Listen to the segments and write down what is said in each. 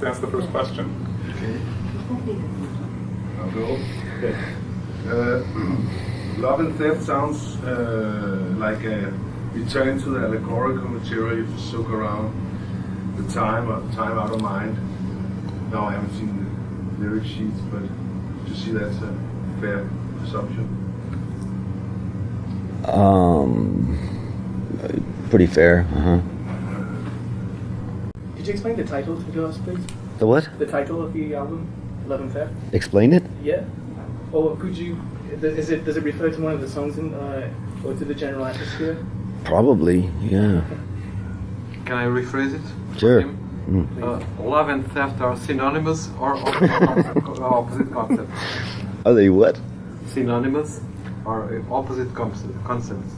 That's the first question. Okay. I'll go. Love and Theft sounds like a return to the allegorical material you soak around the time out of mind. No, I haven't seen the lyric sheets, but to see that's a fair assumption. Pretty fair. Could you explain the title to us, please? The what? The title of the album, Love and Theft? Explain it? Yeah. Or could you, does it refer to one of the songs or to the general atmosphere? Probably, yeah. Can I rephrase it? Sure. Love and theft are synonymous or opposite concepts? Are they what? Synonymous or opposite concepts?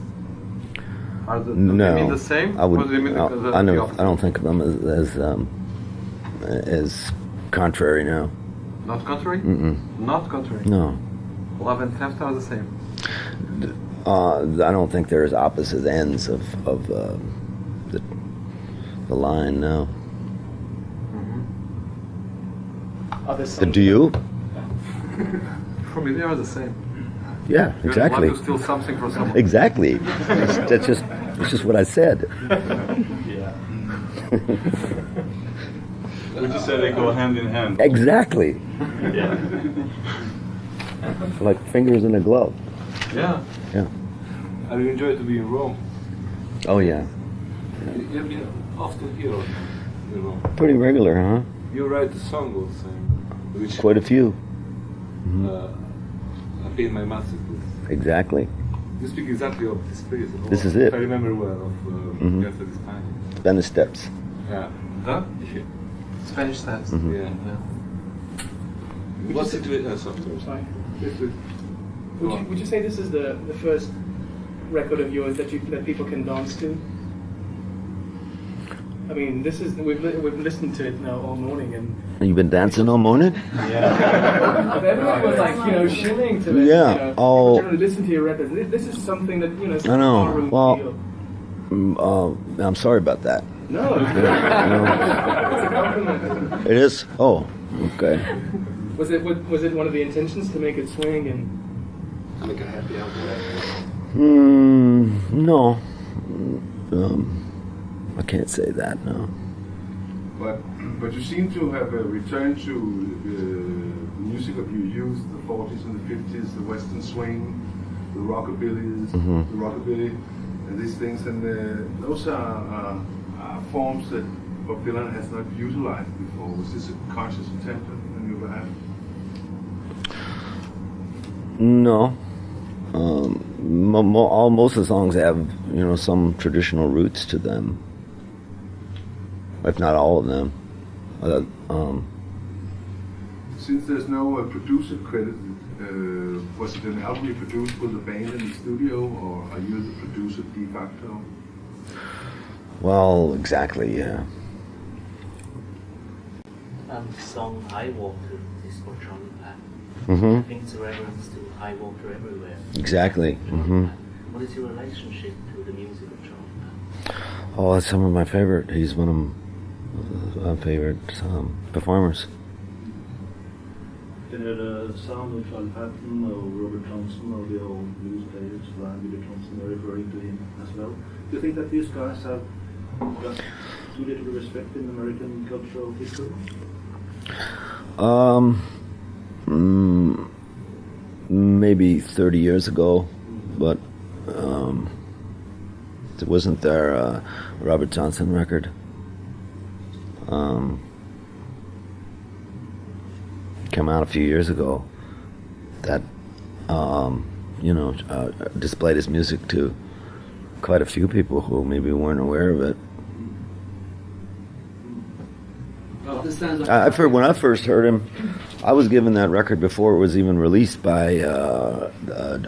Are do No. they mean the same? I would. Or do they mean the I know. opposite? I don't think of them as contrary. No. Not contrary? Not contrary? No. Love and theft are the same. I don't think there's opposite ends of the line. No. Do you? For me, they are the same. Yeah, exactly. You're to steal something from someone. Exactly. That's just what I said. Would you say they go hand in hand? Exactly. Yeah. Like fingers in a glove. Yeah. Yeah. Have you enjoyed to be in Rome? Oh yeah. You have been often here in Rome. Pretty regular, huh? You write a song also, which Quite a few. I paid my master's with. Exactly. You speak exactly of this place. This is it. If I remember well, of Piazza di Spagna. Venice Steps. Yeah. The Spanish steps. Yeah. What's it with sorry. Sorry. Yes, please. Go on. Would you say this is the first record of yours that people can dance to? I mean, this is we've listened to it now all morning, and You've been dancing all morning? everyone was like, shilling to it. Yeah, oh. Generally listen to your records. This is something that I know. barroom Well, feel. I'm sorry about that. No, it's a compliment. It is? Oh, okay. Was it one of the intentions to make it swing and? Make a happy album. No. I can't say that, no. But you seem to have returned to the music of your youth, the 40s and the 50s, the Western swing, the rockabilly, and these things, and those are forms that Bob Dylan has not utilized before. Was this a conscious attempt on your behalf? No. Most of the songs have, some traditional roots to them. If not all of them. Since there's no producer credit, was it an album you produced with the band in the studio, or are you the producer de facto? Well, exactly, yeah. The song High Water is for Charlie Pat. Mm-hmm. I think it's a reference to high water everywhere. Exactly. Mm-hmm. What is your relationship to the music of Charlie Pat? Oh, that's some of my favorite. He's one of my favorite performers. Can you hear the sound of Charlie Patton or Robert Johnson or the old blues players, Ryan Billy Johnson, are referring to him as well? Do you think that these guys have got too little respect in American cultural history? Maybe 30 years ago, but wasn't there a Robert Johnson record? Came out a few years ago that displayed his music to quite a few people who maybe weren't aware of it. I've heard, when I first heard him, I was given that record before it was even released by the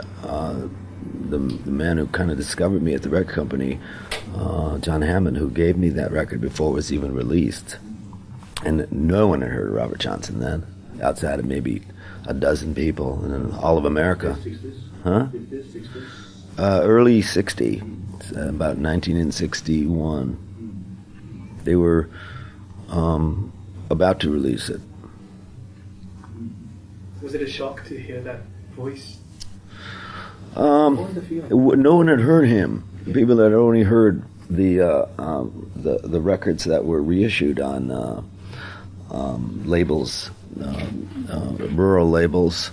man who kind of discovered me at the record company, John Hammond, who gave me that record before it was even released. And no one had heard of Robert Johnson then, outside of maybe a dozen people in all of America. 60s? Huh? 50s, 60s? Early 60, about 1961. They were about to release it. Was it a shock to hear that voice? What was the feeling? No one had heard him. People had only heard the records that were reissued on labels, rural labels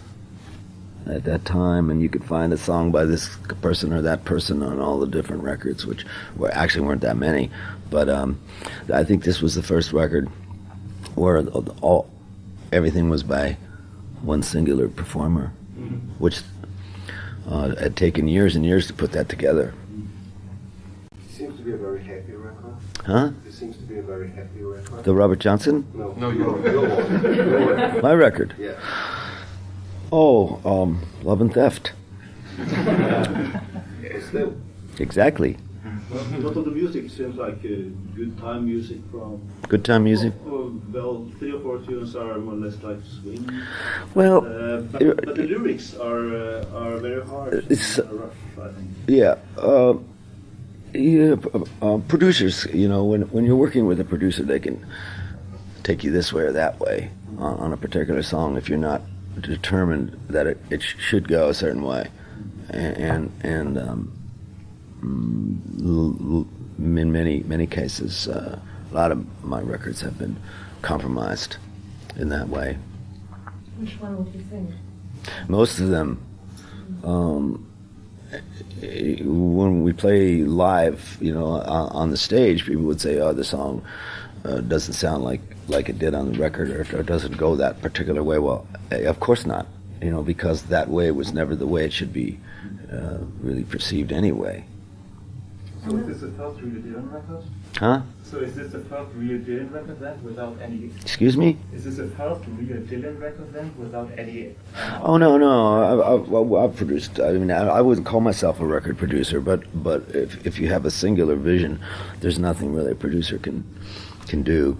at that time, and you could find a song by this person or that person on all the different records, which actually weren't that many. But I think this was the first record where everything was by one singular performer, which had taken years and years to put that together. It seems to be a very happy record. Huh? It seems to be a very happy record. The Robert Johnson? No, you're Your one. My record. Yeah. Oh, Love and Theft. Still. Exactly. A lot of the music seems like good time music from. Good time music. Well, 3 or 4 tunes are more or less like swing. Well, But the lyrics are very hard. It's- Rough, I think. yeah. Producers, when you're working with a producer, they can take you this way or that way on a particular song if you're not determined that it should go a certain way. And in many cases, a lot of my records have been compromised in that way. Which one would you think? Most of them, when we play live, on the stage, people would say, "Oh, the song doesn't sound like it did on the record, or doesn't go that particular way." Well, of course not, because that way was never the way it should be really perceived anyway. So is this the first real Dylan record? Huh? So is this the first real Dylan record then, without any? Excuse me? Is this the first real Dylan record then, without any? Oh no! I've produced. I mean, I wouldn't call myself a record producer, but if you have a singular vision, there's nothing really a producer can do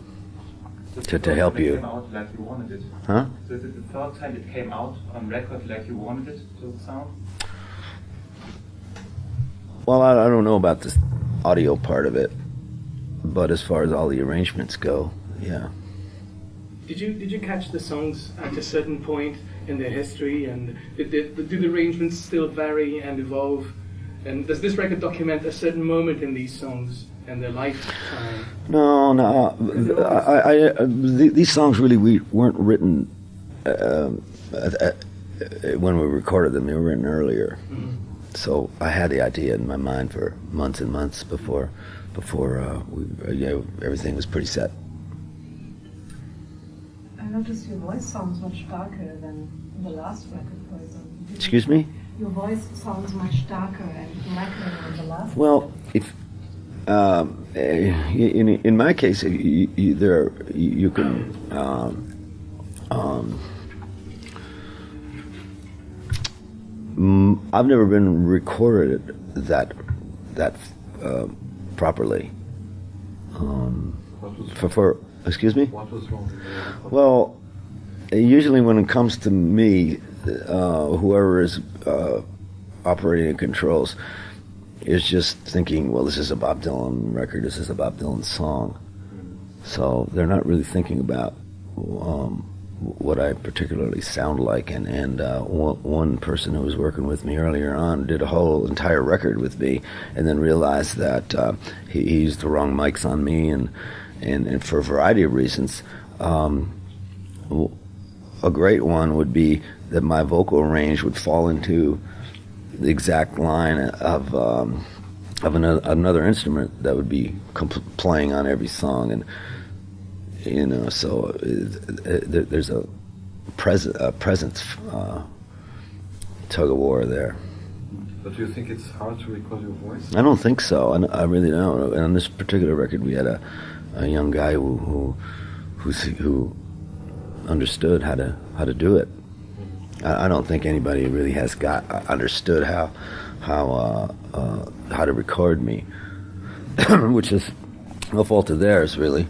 to help you. It came out like you wanted it. Huh? So is it the third time it came out on record like you wanted it to sound? Well, I don't know about the audio part of it, but as far as all the arrangements go, yeah. Did you catch the songs at a certain point in their history, and do the arrangements still vary and evolve? And does this record document a certain moment in these songs and their lifetime? No. These songs really weren't written when we recorded them. They were written earlier. Mm-hmm. So I had the idea in my mind for months and months before everything was pretty set. I noticed your voice sounds much darker than the last record, for example. Excuse me? Your voice sounds much darker and blacker than the last Well, record. if in my case, you can. I've never been recorded that properly. For excuse me? What was wrong? Well, usually when it comes to me, whoever is operating the controls is just thinking, well, this is a Bob Dylan record, this is a Bob Dylan song. So they're not really thinking about what I particularly sound like. And one person who was working with me earlier on did a whole entire record with me, and then realized that he used the wrong mics on me, and for a variety of reasons. A great one would be that my vocal range would fall into the exact line of another instrument that would be playing on every song, and so there's a presence tug of war there. But do you think it's hard to record your voice? I don't think so. I really don't. And on this particular record, we had a young guy who understood how to do it. I don't think anybody really has understood how to record me, which is no fault of theirs, really.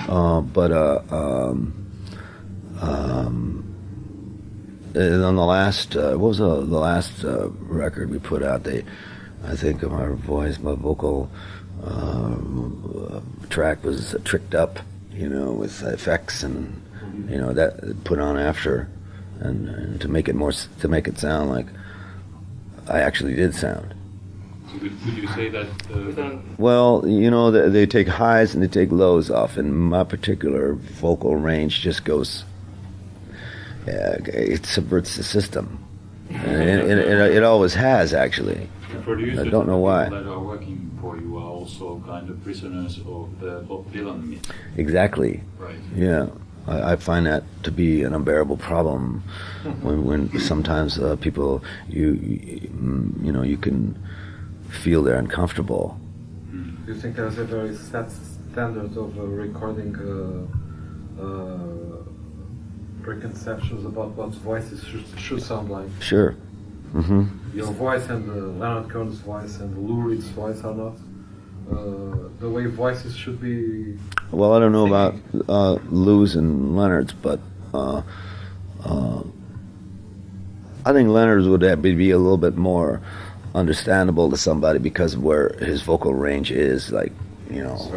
But on the last, what was the last record we put out? I think my vocal track was Tricked Up, with effects and that put on after, and to make it sound like I actually did sound. So would you say that? Well, they take highs and they take lows off, and my particular vocal range just goes. It subverts the system, and it always has actually. The producers, I don't know why. People that are working for you are also kind of prisoners of the Bob Dylan myth. Exactly. Right. Yeah, I find that to be an unbearable problem when sometimes people you can feel they're uncomfortable. Do you think there's a very set standard of recording preconceptions about what voices should sound like? Sure. Mm-hmm. Your voice and Leonard Cohen's voice and Lou Reed's voice are not the way voices should be. Well, I don't know about Lou's and Leonard's, but I think Leonard's would be a little bit more understandable to somebody because of where his vocal range is, like,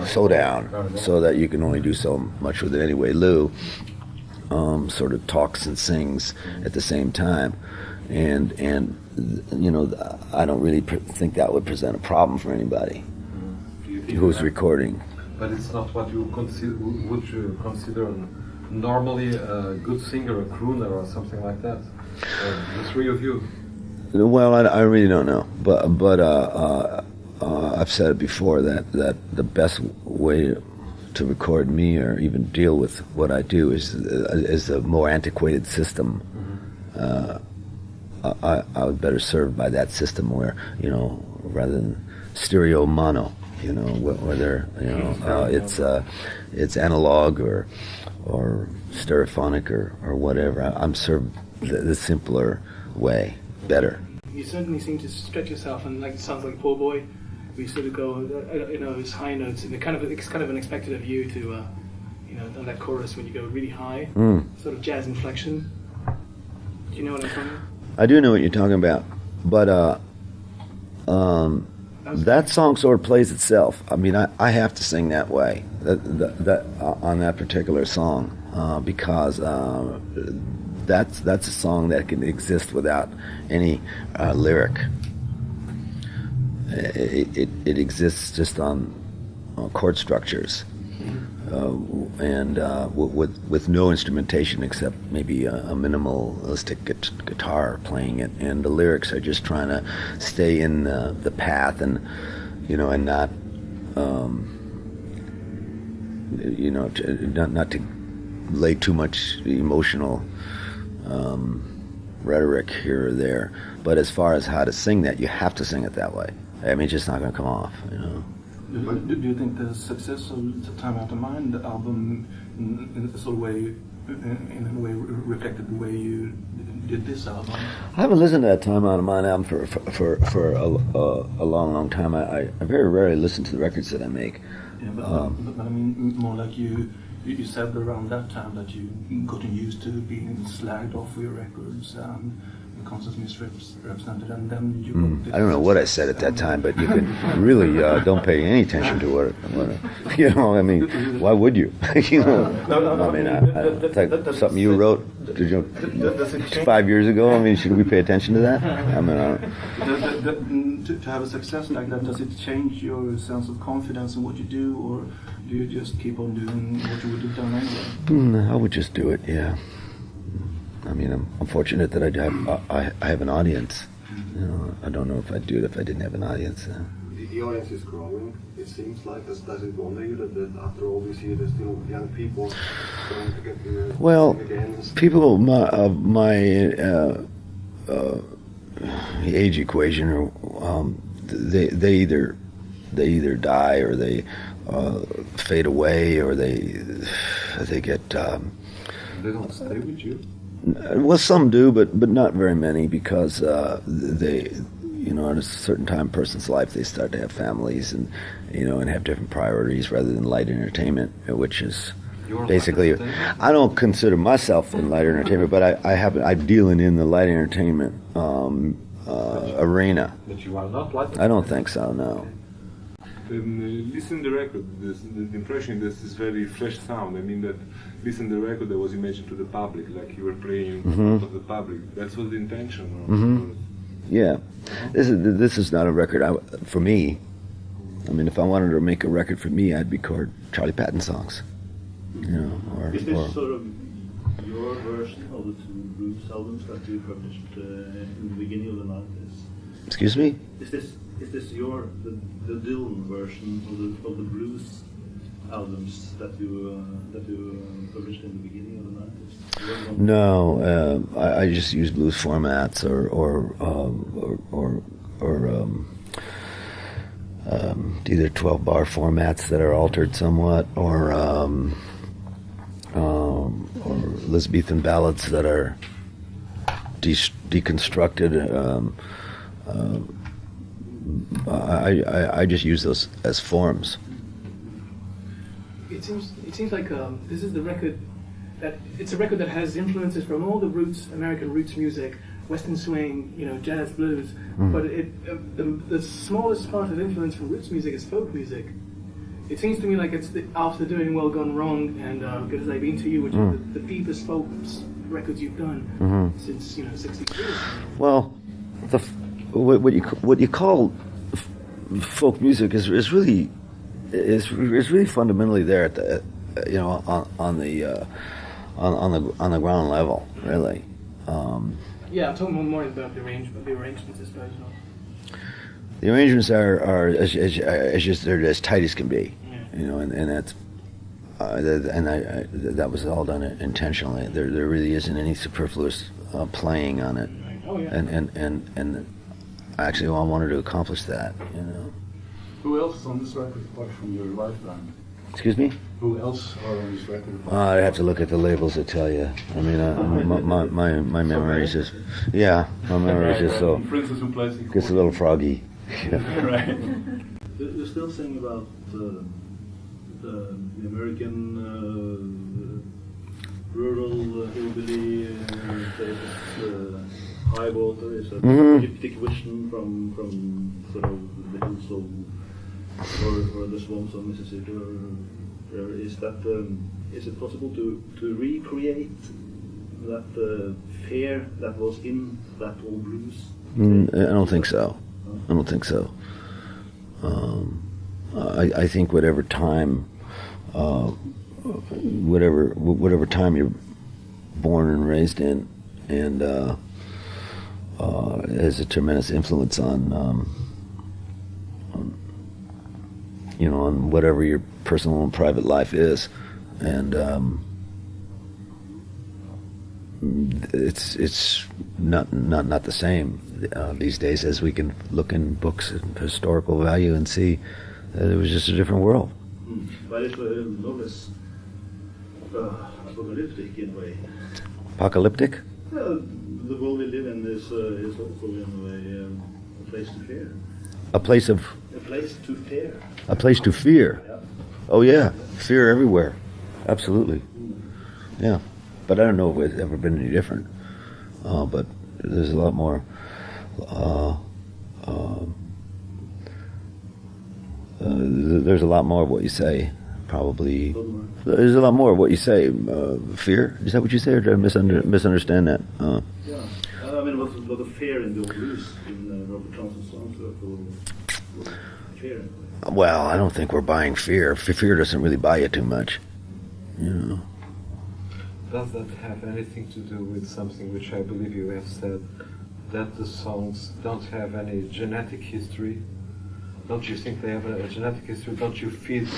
so down, so that you can only do so much with it anyway. Lou sort of talks and sings at the same time, and I don't really think that would present a problem for anybody who's recording. But it's not what you consider normally a good singer, a crooner, or something like that. The three of you. Well, I really don't know, but I've said it before that the best way to record me or even deal with what I do is a more antiquated system. I would better served by that system where rather than stereo mono, whether it's analog or stereophonic or whatever. I'm served the simpler way better. You certainly seem to stretch yourself, and it sounds like Poor Boy. We sort of go, as high notes, and it's kind of unexpected of you to, on that chorus when you go really high, sort of jazz inflection. Do you know what I'm talking about? I do know what you're talking about, but that song sort of plays itself. I mean, I have to sing that way, that on that particular song, because that's a song that can exist without any lyric. It exists just on chord structures, and with no instrumentation except maybe a minimalistic guitar playing it, and the lyrics are just trying to stay in the path and not not to lay too much emotional rhetoric here or there. But as far as how to sing that, you have to sing it that way. I mean, it's just not going to come off, Do you think the success of the Time Out of Mind album in a sort of way, in a way, reflected the way you did this album? I haven't listened to that Time Out of Mind album for a long time. I very rarely listen to the records that I make. Yeah, but I mean, more like you said around that time that you gotten used to being slagged off for your records and constantly misrepresented, and then you. I don't know what I said at that time, but you can really don't pay any attention to what I mean, why would you? That's something you wrote 5 years ago. I mean, should we pay attention to that? I mean, to have a success like that, does it change your sense of confidence in what you do, or do you just keep on doing what you would have done anyway? I would just do it, yeah. I mean, I'm fortunate that I have an audience. I don't know if I'd do it if I didn't have an audience. The audience is growing. It seems like. Does it wonder you that after all these years, there's still young people going to get the again? People of my age equation, or they either die or they fade away, or they get. They don't stay with you. Well, some do, but not very many, because they, at a certain time in a person's life, they start to have families and have different priorities rather than light entertainment, which is basically. I don't consider myself in light entertainment, but I'm dealing in the light entertainment arena. But you are not light entertainment? I don't think so. No. Listen to the record. The impression this is very fresh sound. I mean that listen to the record that was imagined to the public, like you were playing in front of the public. That's what the intention. Yeah, this is not a record for me. I mean, if I wanted to make a record for me, I'd record Charlie Patton songs. You know, is this sort of your version of the two blues albums that you published in the beginning of the 90s? Excuse me? Is this your the Dylan version of the blues albums that you published in the beginning of the 90s? No, I just use blues formats either 12-bar formats that are altered somewhat, or Elizabethan ballads that are deconstructed. I just use those as forms. It seems like this is the record it's a record that has influences from all the American roots music, Western swing, jazz, blues. But the smallest part of influence from roots music is folk music. It seems to me like it's after doing Well Gone Wrong and Good As I've Been to You, which are the deepest folk records you've done since 63. Well, what you call folk music is really fundamentally there at the on the ground level, really. Yeah, I'm talking more about the arrangements, I suppose. The arrangements are they're as tight as can be, and that's that was all done intentionally. There really isn't any superfluous playing on it. Oh yeah. And actually, I wanted to accomplish that. Who else is on this record apart from your live band? Excuse me? Who else are on this record? I'd have to look at the labels to tell you. I mean, my memory is just, my memory is just so, For instance, who plays gets a little froggy. Right. You're still saying about the American rural hillbilly high water is a Dick Vision from sort of the hills of or the swamps of Mississippi, or is it possible to recreate that fear that was in that old blues? I don't think so. I don't think so. I think whatever time you're born and raised in, and has a tremendous influence on whatever your personal and private life is, and it's not the same these days, as we can look in books of historical value and see that it was just a different world. But it's no less apocalyptic in a way. Apocalyptic? The world we live in is also in a way a place to fear. A place of? A place to fear. A place to fear. Yeah. Oh yeah, fear everywhere. Absolutely. Yeah, but I don't know if it's ever been any different. But there's a lot more. There's a lot more of what you say. Probably. There's a lot more of what you say. Fear? Is that what you say, or did I misunderstand that? Yeah. I mean, there was a lot of fear in the old blues in Robert Johnson's songs. Fear. Well, I don't think we're buying fear. Fear doesn't really buy you too much. Does that have anything to do with something which I believe you have said, that the songs don't have any genetic history? Don't you think they have a genetic history? Don't you feed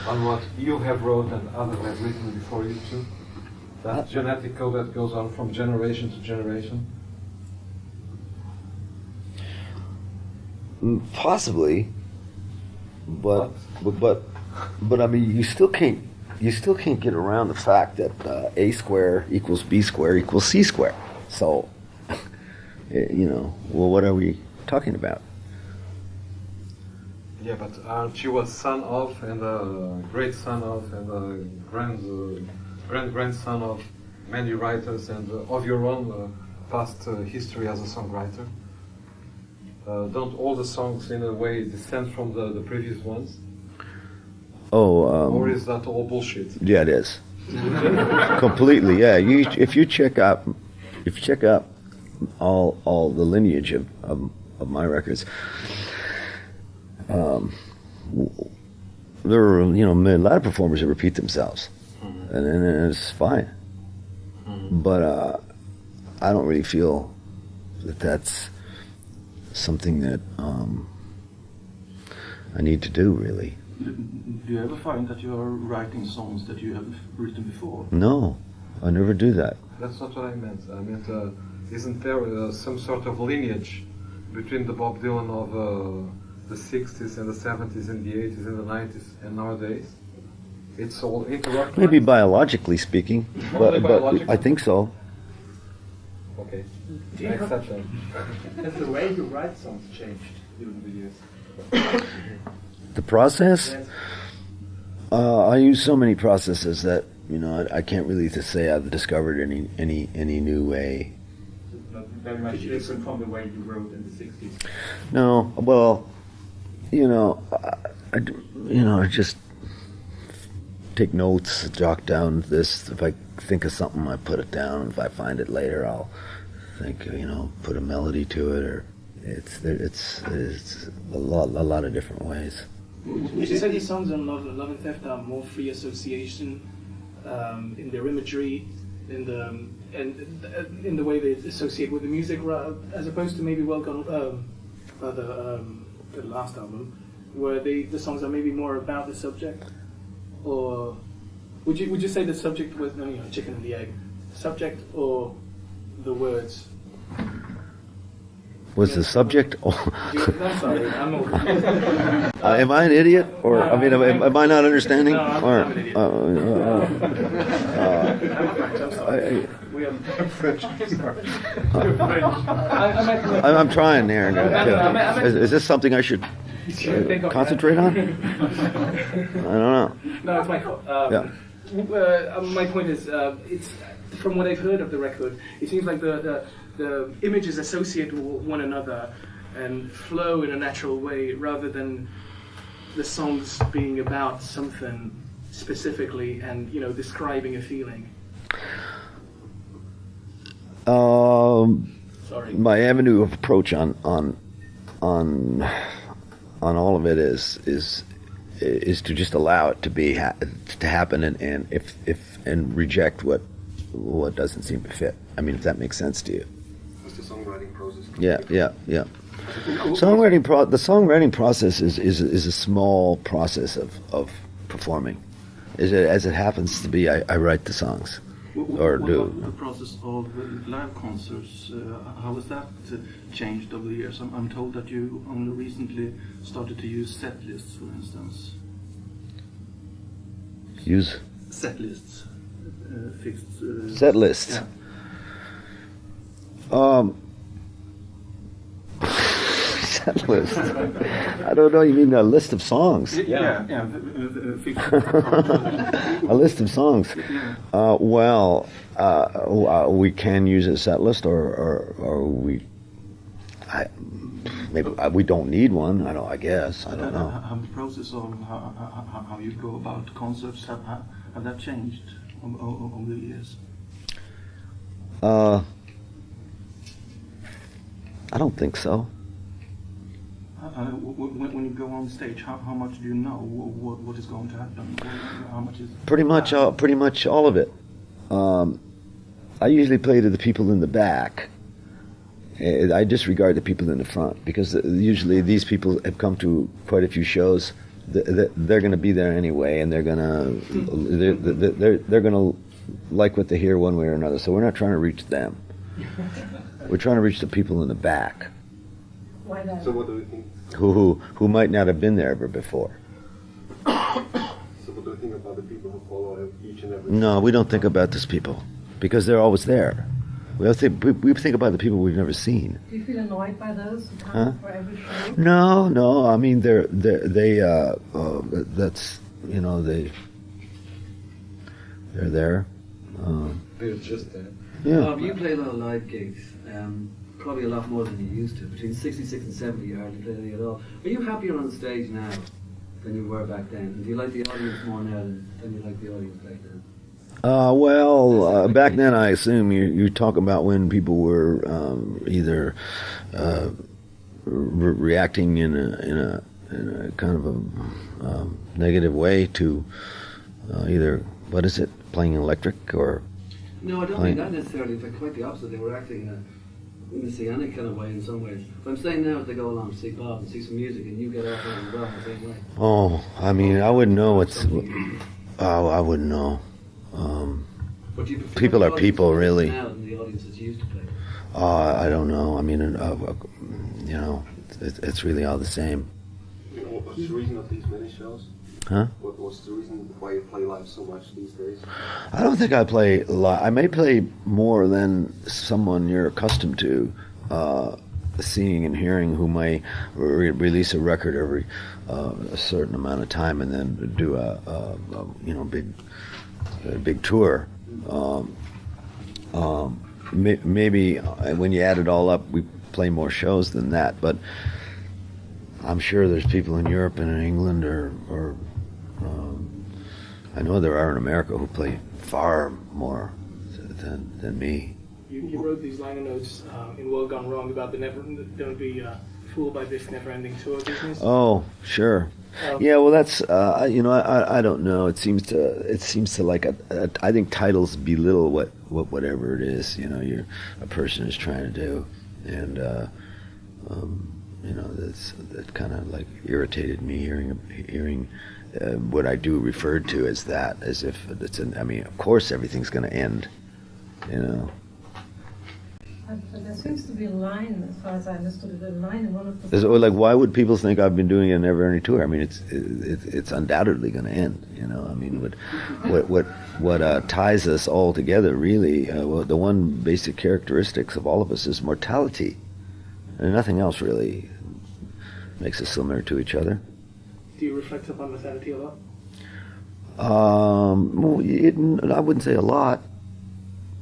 on what you have wrote and others have written before you too? That genetic code that goes on from generation to generation? Possibly, but I mean, you still can't get around the fact that A square equals B square equals C square. So, what are we talking about? Yeah, but aren't you a son of, and a great son of, and a grandson of many writers, and of your own past history as a songwriter? don't all the songs in a way descend from the previous ones? Oh, Or is that all bullshit? yeah, it is. Completely, yeah. If you check out all the lineage of my records, there are a lot of performers that repeat themselves, and it's fine. But I don't really feel that that's something that I need to do, really. Do you ever find that you are writing songs that you have written before? No, I never do that. That's not what I meant. I meant, isn't there some sort of lineage between the Bob Dylan of the 60s and the 70s and the 80s and the 90s and nowadays? It's all interrupted. Maybe biologically speaking, but I think so. Okay. I accept that. Has the way you write songs changed during the years? The process? Yes. I use so many processes that I can't really say I've discovered any new way. Not very much different from the way you wrote in the 60s. No, well, I just take notes, jot down this. If I think of something, I put it down. If I find it later, I'll think, put a melody to it, or it's a lot of different ways. Would you say these songs on Love and Theft are more free association in their imagery, in the way they associate with the music, as opposed to maybe the last album, where the songs are maybe more about the subject? Or would you say the subject was chicken and the egg, subject or the words? Was the subject? I'm sorry, I'm over. Am I an idiot, or am I not understanding? No, I'm an idiot. I'm sorry. I'm trying there. Is this something I should concentrate on? I don't know. No, it's my fault. My point is, it's from what I've heard of the record, it seems like the images associate with one another and flow in a natural way, rather than the songs being about something specifically and describing a feeling. Sorry. My avenue of approach on all of it is to just allow it to be to happen, and if reject what doesn't seem to fit. If that makes sense to you. What's the songwriting process? Yeah. The songwriting process is a small process of performing. As it happens to be, I write the songs. Or what do. about the process of live concerts? How has that changed over the years? I'm told that you only recently started to use set lists, for instance. Use? Set lists. Fixed. Set lists. Yeah. Set list. I don't know. You mean a list of songs? Yeah. Fixed. A list of songs. We can use a set list, or we. Maybe we don't need one. I guess. I don't know. Have the process of how you go about concerts have that changed over the years? I don't think so. When you go on stage, how much do you know what is going to happen? How much is pretty much all of it. I usually play to the people in the back. I disregard the people in the front, because usually these people have come to quite a few shows. They're going to be there anyway, and they're going to like what they hear one way or another. So we're not trying to reach them. We're trying to reach the people in the back. Why that? So what do you think? Who might not have been there ever before. So what do you think about the people who follow each and every? No, we don't think about these people, because they're always there. We think about the people we've never seen. Do you feel annoyed by those who come for every show? No. I mean, they're They're just there. Yeah. You play a lot of live gigs. probably a lot more than you used to. Between 66 and 70, you hardly play any at all. Are you happier on stage now than you were back then? And do you like the audience more now than you like the audience back then? Back then, I assume you talk about when people were either reacting in a kind of a negative way to either, what is it, playing electric or... No, I don't mean that necessarily. In fact, quite the opposite. They were acting in a messianic kind of way in some ways. But I'm saying now, if they go along to see Bob and see some music and you get off on the the same way. Oh, I mean, I wouldn't know what's... Oh, I wouldn't know. But do you prefer people are people, really. Now than the audience that you used to play? I don't know. I mean, you know, it's really all the same. What's the reason of these many shows? Huh? What's the reason why you play live so much these days? I don't think I play live. I may play more than someone you're accustomed to, seeing and hearing, who may release a record every a certain amount of time and then do a big tour. Maybe when you add it all up, we play more shows than that. But I'm sure there's people in Europe and in England or I know there are in America who play far more than me. You wrote these liner notes in World Gone Wrong about the don't be fooled by this never-ending tour business. Oh, sure. Yeah, well, that's I don't know. It seems to like I think titles belittle whatever it is a person is trying to do, and that kind of like irritated me hearing what I do referred to as that, as if it's I mean, of course everything's going to end, But there seems to be a line, as far as I understood it, a line in one of the... Like, why would people think I've been doing a never-ending tour? I mean, it's undoubtedly going to end. I mean, what ties us all together, really, the one basic characteristics of all of us is mortality, and nothing else really makes us similar to each other. Do you reflect upon mortality a lot? I wouldn't say a lot,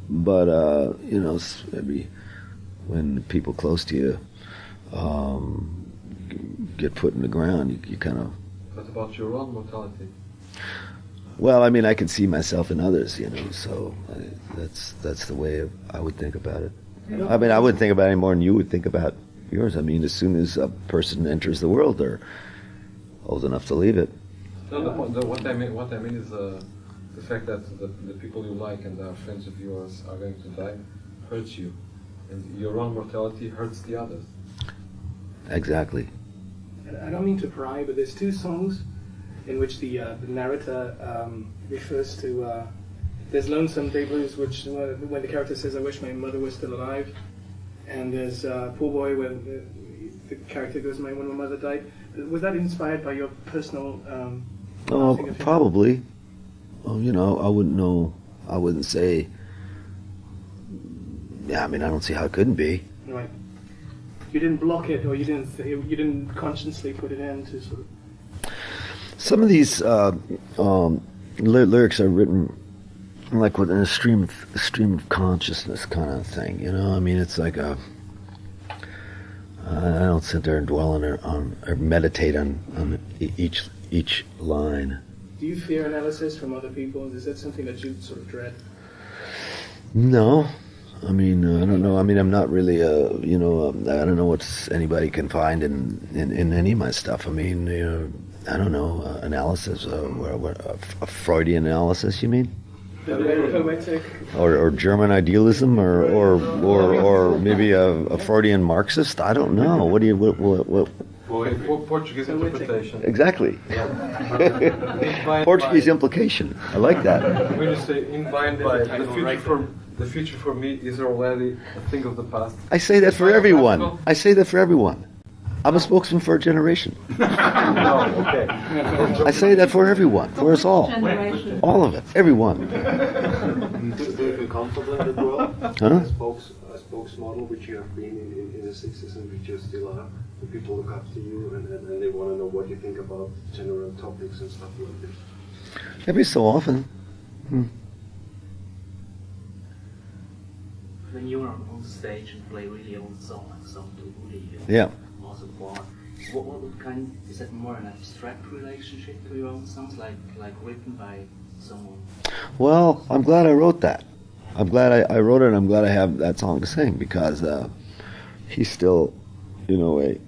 but maybe when people close to you get put in the ground, you kind of... What about your own mortality? Well, I mean, I can see myself in others, so that's the way I would think about it. I mean, I wouldn't think about it any more than you would think about yours. I mean, as soon as a person enters the world, they're old enough to leave it. No, what I mean is the fact that the people you like and are friends of yours are going to die hurts you, and your own mortality hurts the others. Exactly. I don't mean to pry, but there's two songs in which the narrator refers to. There's Lonesome Day Blues, which when the character says, "I wish my mother was still alive," and there's Poor Boy, when the character goes, "When my mother died." Was that inspired by your personal? Probably. Well, I wouldn't know. I wouldn't say. Yeah, I mean, I don't see how it couldn't be. Right. You didn't block it, or you didn't consciously put it in to sort of. Some of these lyrics are written like within a stream of consciousness kind of thing. I mean, it's like I don't sit there and dwell on or meditate on each line. Do you fear analysis from other people? Is that something that you sort of dread? No. I mean, I don't know. I mean, I'm not really, I don't know what anybody can find in any of my stuff. I mean, I don't know, analysis, a Freudian analysis, you mean? Poetic. Or German idealism, or maybe a Freudian Marxist? I don't know. What do you, what? Portuguese interpretation. Exactly. Portuguese implication. I like that. When you say invited by the future for me is already a thing of the past. I say that for everyone. I'm a spokesman for a generation. I say that for everyone, for us all. All of it, everyone. Do you feel comfortable in that role? Huh? A spokesmodel, which you have been in the 60s and which you still are. The people look up to you and they want to know what you think about general topics and stuff like this. Every so often. when you're on stage and play really old songs like Song to Woody and Yeah. also Born, what kind, is that more an abstract relationship to your own songs, like written by someone? Well, I'm glad I wrote that. I'm glad I wrote it, and I'm glad I have that song to sing, because he's still, a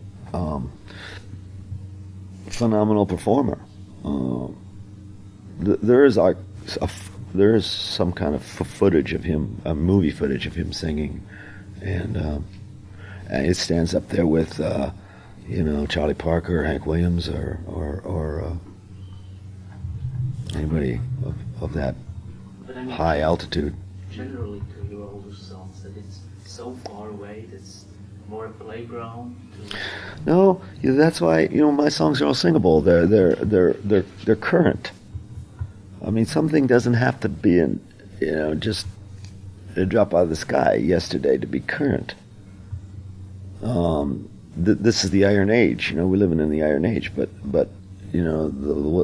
phenomenal performer. There is some kind of footage of him, movie footage of him singing, and it stands up there with, Charlie Parker, Hank Williams, or anybody of that But I mean, high altitude. generally to your older songs, that it's so far away, that's more a playground to... No, that's why my songs are all singable. They're current. I mean, something doesn't have to be just a drop out of the sky yesterday to be current. This is the Iron Age. We're living in the Iron Age, but what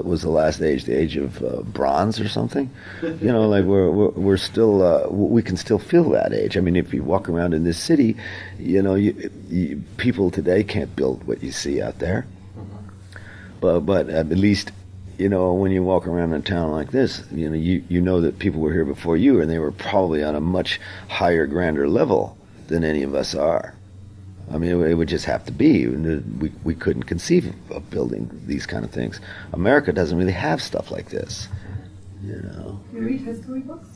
was the last age? The age of bronze or something? Like we're still we can still feel that age. I mean, if you walk around in this city, people today can't build what you see out there. But at least when you walk around in a town like this, you know that people were here before you, and they were probably on a much higher, grander level than any of us are. I mean, it would just have to be. We couldn't conceive of building these kind of things. America doesn't really have stuff like this, Do you read history books?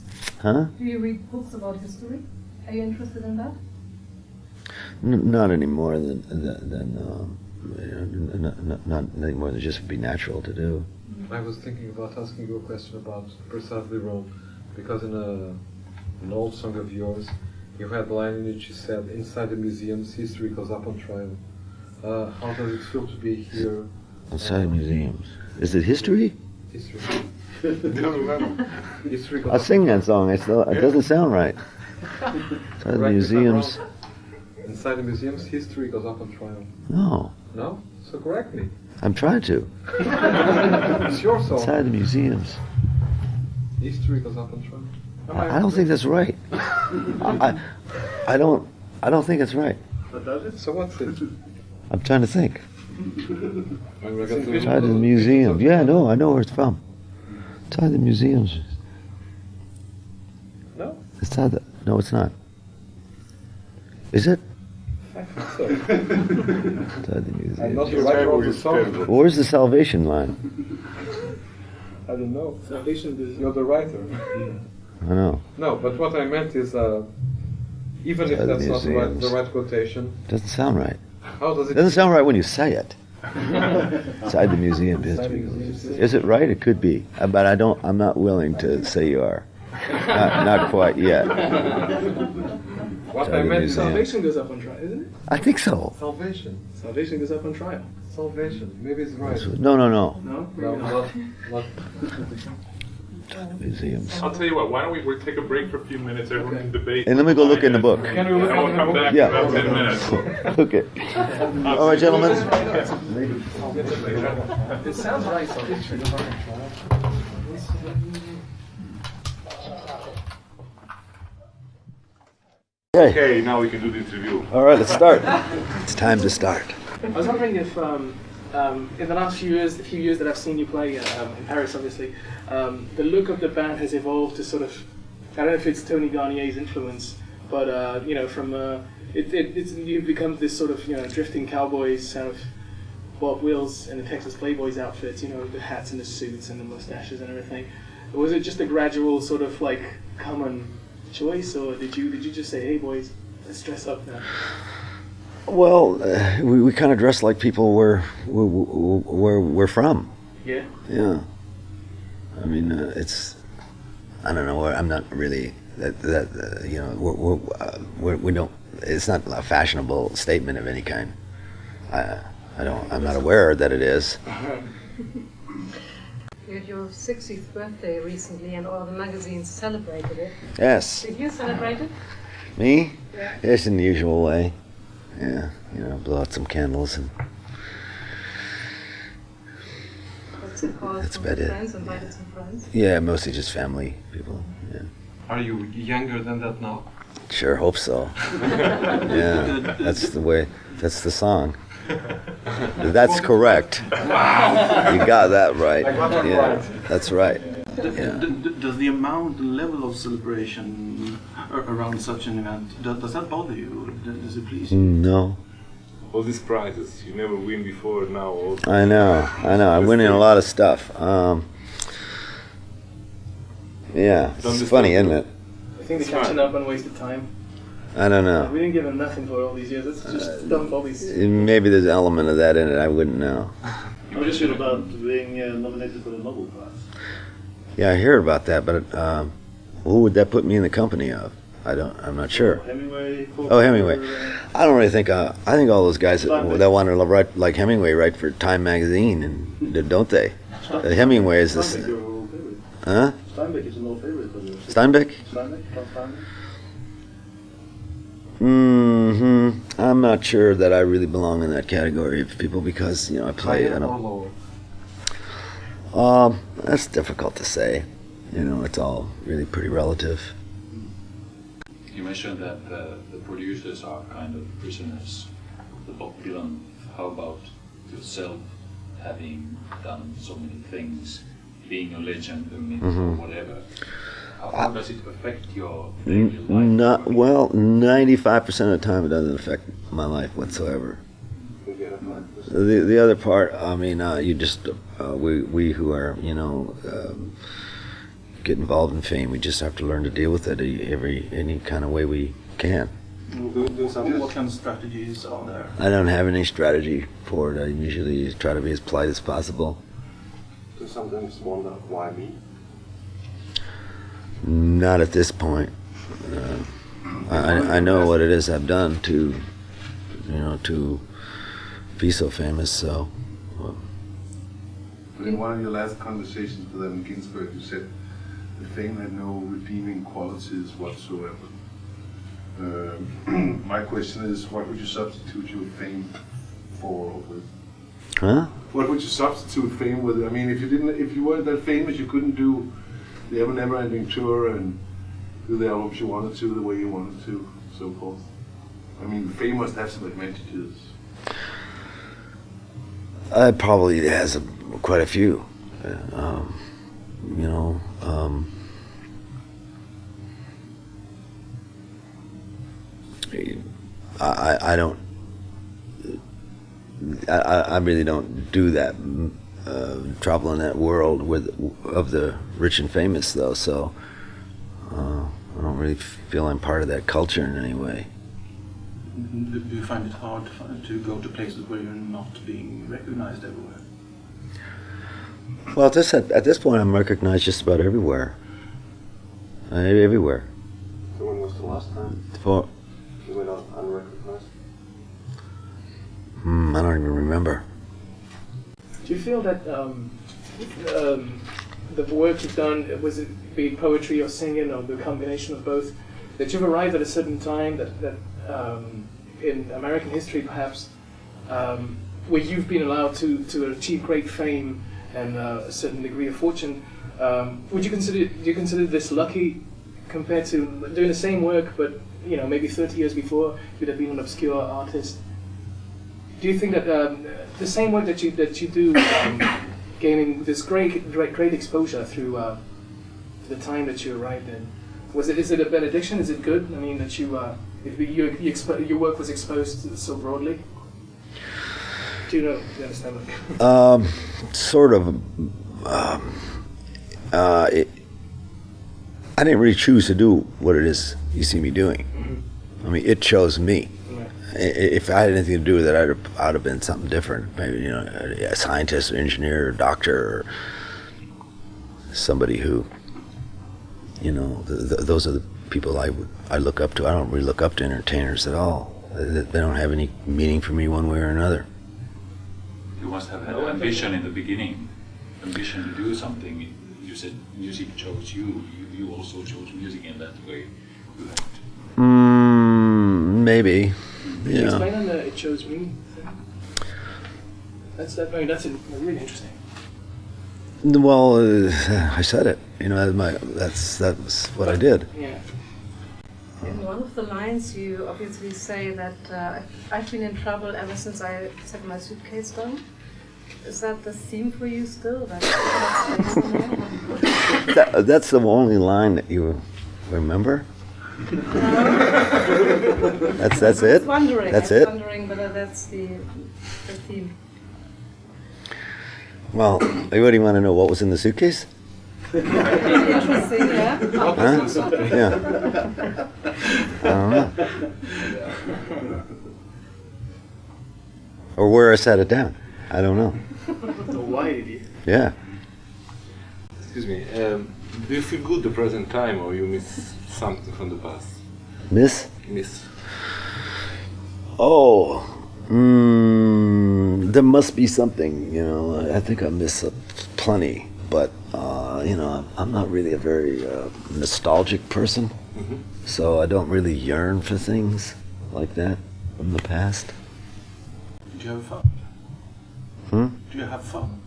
Huh? Do you read books about history? Are you interested in that? Not any more than not any more than just would be natural to do. I was thinking about asking you a question about precisely Rome, because in an old song of yours, you had a line in which you said, "Inside the museums, history goes up on trial." How does it feel to be here? Inside museums. Is it history? History. History goes I'll sing that song. It doesn't sound right. Inside the museums. Inside the museums, history goes up on trial. No. No? So correct me. I'm trying to. It's your song. Inside the museums. History goes up on trial. I don't think that's right. I don't think it's right. But does it? So what's it? I'm trying to think. Inside the museum. Yeah, no, I know where it's from. Inside the museums. No? No, it's not. Is it? I think so. Inside the museum. I'm not the right of the song. Where's the salvation line? I don't know. Salvation is... You're the writer. I know. No, but what I meant is, even if that's not the right quotation... Doesn't sound right. How does it... Doesn't sound right when you say it. Inside the museum. Is it right? It could be. But I'm not willing to say you are. Not quite yet. What I meant is... Salvation goes up on trial, isn't it? I think so. Salvation. Salvation goes up on trial. Salvation. Maybe it's right. No. No? No, not museums. I'll tell you what, why don't we take a break for a few minutes, everyone can debate. And let me go look in the book. And we'll come back in about 10 minutes. Okay. All right, gentlemen. It sounds right, Salvation goes up on trial. Okay, now we can do the interview. All right, let's start. It's time to start. I was wondering if, in the last few years that I've seen you play in Paris, obviously, the look of the band has evolved to sort of, I don't know if it's Tony Garnier's influence, but from you've become this sort of drifting cowboys, kind of Bob Wills and the Texas Playboys outfits, the hats and the suits and the mustaches and everything. Was it just a gradual sort of like common choice, or did you just say, "Hey boys, let's dress up now"? Well, we kind of dress like people where we're from. Yeah. Yeah. I mean, it's. I don't know. I'm not really we don't. It's not a fashionable statement of any kind. I'm not aware that it is. You had your 60th birthday recently, and all the magazines celebrated it. Yes. Did you celebrate it? Me? Yeah. Yes, in the usual way. Yeah, blow out some candles and. That's about it. Friends, invited some friends. Yeah, mostly just family people. Yeah. Are you younger than that now? Sure hope so. Yeah, that's the way. That's the song. That's correct. You got that right. Yeah, that's right. Yeah. Does the amount, the level of celebration around such an event, does that bother you? Does it please you? No. All these prizes, you never win before, now. I know. I'm winning a lot of stuff. Yeah, it's funny, isn't it? I think they're catching up on wasted time. I don't know. We didn't give them nothing for all these years. Let's just dump all these. Maybe there's an element of that in it. I wouldn't know. How do you feel about being nominated for the Nobel Prize? Yeah, I hear about that, but who would that put me in the company of? I'm not sure. Hemingway. Hemingway. I don't really think. I think all those guys that want to write like Hemingway write for Time magazine, and don't they? Hemingway is this. Steinbeck, your old favorite. Huh? Steinbeck is an old favorite of yours. Steinbeck? Steinbeck. I'm not sure that I really belong in that category of people because I play. That's difficult to say. It's all really pretty relative. You mentioned that the producers are kind of prisoners of the Bob Dylan. How about yourself, having done so many things, being a legend, or whatever? How does it affect your daily life? 95% of the time it doesn't affect my life whatsoever. The other part, you just we who are get involved in fame, we just have to learn to deal with it any kind of way we can. What kind of strategies are there? I don't have any strategy for it. I usually try to be as polite as possible. Do you sometimes wonder why me? Not at this point. I know what it is I've done to be so famous. So. But in one of your last conversations with Allen Ginsberg, you said the fame had no redeeming qualities whatsoever. My question is, what would you substitute your fame for? With? Huh? What would you substitute fame with? I mean, if you weren't that famous, you couldn't do the never-ending tour and do the albums you wanted to, the way you wanted to, so forth. I mean, fame must have some advantages. It probably has quite a few. I don't. I really don't do that. Travel in that world of the rich and famous, though. So I don't really feel I'm part of that culture in any way. Do you find it hard to go to places where you're not being recognized everywhere? Well, at this point, I'm recognized just about everywhere. Everywhere. So when was the last time you went out unrecognized? I don't even remember. Do you feel that the work you've done, was it be it poetry or singing or the combination of both, that you've arrived at a certain time that in American history perhaps, where you've been allowed to achieve great fame and a certain degree of fortune? Do you consider this lucky compared to doing the same work, but maybe 30 years before you'd have been an obscure artist? Do you think that the same work that you do, gaining this great exposure through the time that you arrived in, is it a benediction? Is it good? I mean, that your work was exposed so broadly. Do you understand that? Sort of. I didn't really choose to do what it is you see me doing. Mm-hmm. I mean, it chose me. If I had anything to do with it, I'd have been something different. Maybe a scientist, or engineer, or doctor, or somebody who, those are the people I look up to. I don't really look up to entertainers at all. They don't have any meaning for me one way or another. You must have had ambition in the beginning, ambition to do something. You said music chose you. You also chose music in that way. Maybe. Can you explain on the "it chose me"? That's really interesting. Well, I said it. You know, that's what I did. Yeah. In one of the lines, you obviously say that I've been in trouble ever since I set my suitcase down. Is that the theme for you still? That's the only line that you remember? That's it? I was wondering. That's I was it? wondering whether that's the theme. Well, what do you want to know? What was in the suitcase? Interesting, yeah? Huh? Yeah. I don't know. Or where I set it down. I don't know. Why did you? Yeah. Excuse me. Do you feel good the present time, or you miss something from the past? Miss? Miss. Oh. There must be something, you know. I think I miss plenty, but you know, I'm not really a very nostalgic person, so I don't really yearn for things like that from the past. Do you have fun? Hmm? Do you have fun?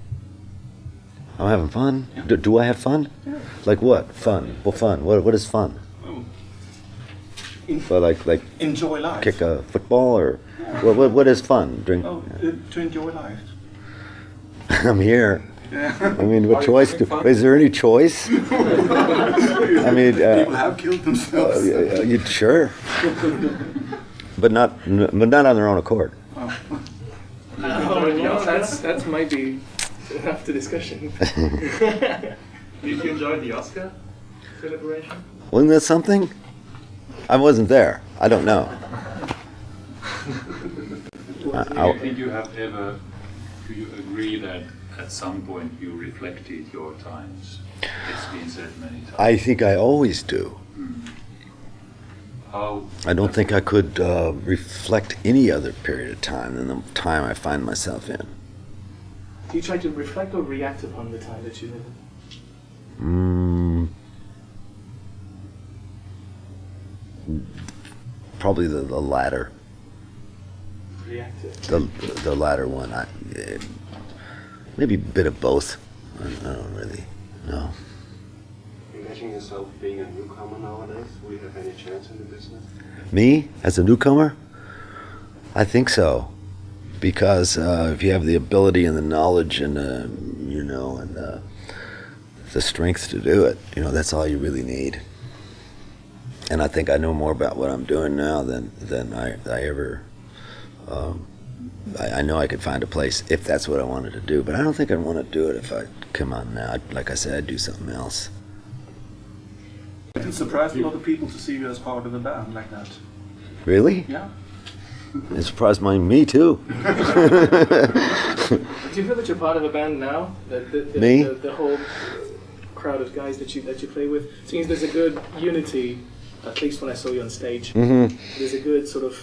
I'm having fun. Yeah. Do I have fun? Yeah. Like what? Fun. Well, fun. What is fun? So like enjoy life. Kick a football or what is fun? Drink. Oh, to enjoy life. I'm here. Yeah. I mean, what choice? Is there any choice? I mean, people have killed themselves. You sure? But not on their own accord. Oh, well, that's might be enough to discussion. Did you enjoy the Oscar celebration? Wasn't that something? I wasn't there. I don't know. Do you think you have ever? Do you agree that at some point you reflected your times? It's been said many times. I think I always do. How? I don't think I could reflect any other period of time than the time I find myself in. Do you try to reflect or react upon the time that you live in? Probably the latter. Reactive. The latter one. Maybe a bit of both. I don't really know. Imagine yourself being a newcomer nowadays. Will you have any chance in the business? Me, as a newcomer? I think so. Because if you have the ability and the knowledge and you know, and the strength to do it, you know, that's all you really need. And I think I know more about what I'm doing now than I ever. I know I could find a place if that's what I wanted to do, but I don't think I'd want to do it if I come on now. Like I said, I'd do something else. It surprised a lot of people to see you as part of a band like that. Really? Yeah. It surprised me too. Do you feel that you're part of a band now? Me? The whole crowd of guys that you play with seems there's a good unity. At least when I saw you on stage, there's a good sort of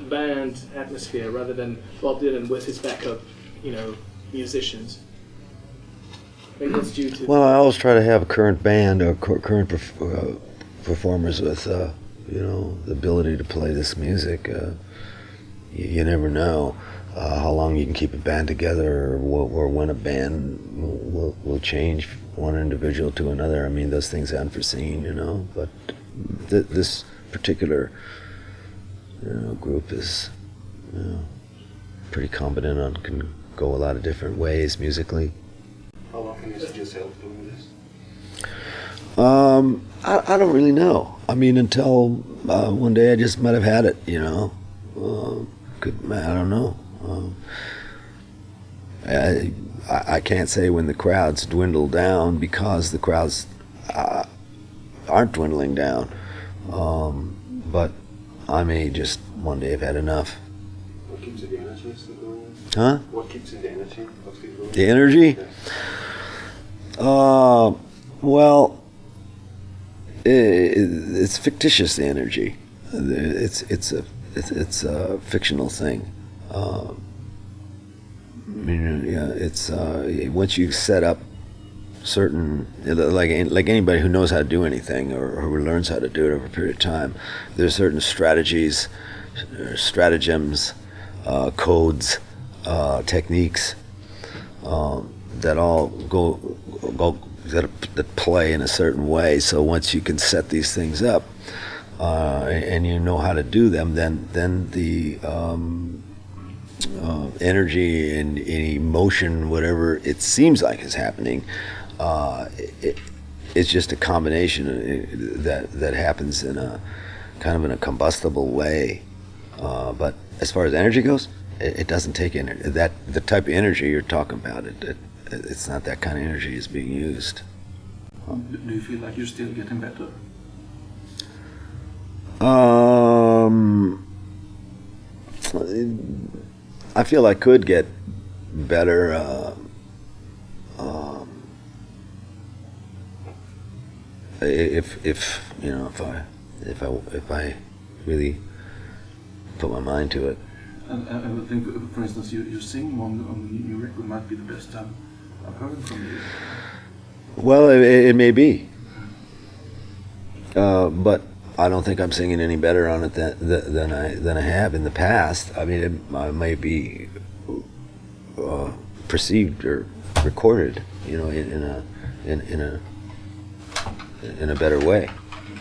band atmosphere rather than Bob Dylan with his backup, you know, musicians. Maybe it's due to. Well, I always try to have a current band or current performers with, you know, the ability to play this music. You never know how long you can keep a band together, or when a band will change one individual to another. I mean, those things are unforeseen, you know. But this particular, you know, group is, you know, pretty competent on, can go a lot of different ways musically. How often is it yourself doing this? I don't really know. I mean, until one day I just might have had it, you know. I don't know. I can't say when the crowds dwindle down because the crowds aren't dwindling down. But I may just one day have had enough. What keeps the energy still going? Huh? What keeps the energy of still going? The energy? Yeah. Well, it's fictitious energy. It's a fictional thing. It's once you set up certain, like anybody who knows how to do anything or who learns how to do it over a period of time, there's certain strategies, stratagems, codes, techniques that all go that play in a certain way. So once you can set these things up, and you know how to do them, then the energy and emotion, whatever it seems like is happening, it's just a combination that happens in a kind of in a combustible way. But as far as energy goes, it doesn't take energy. The type of energy you're talking about, it's not that kind of energy is being used. Do you feel like you're still getting better? I feel I could get better. If I really put my mind to it. And I would think, for instance, your singing on the new record might be the best I've heard from you. Well, it may be, but I don't think I'm singing any better on it than I have in the past. I mean, I may be perceived or recorded, in a better way.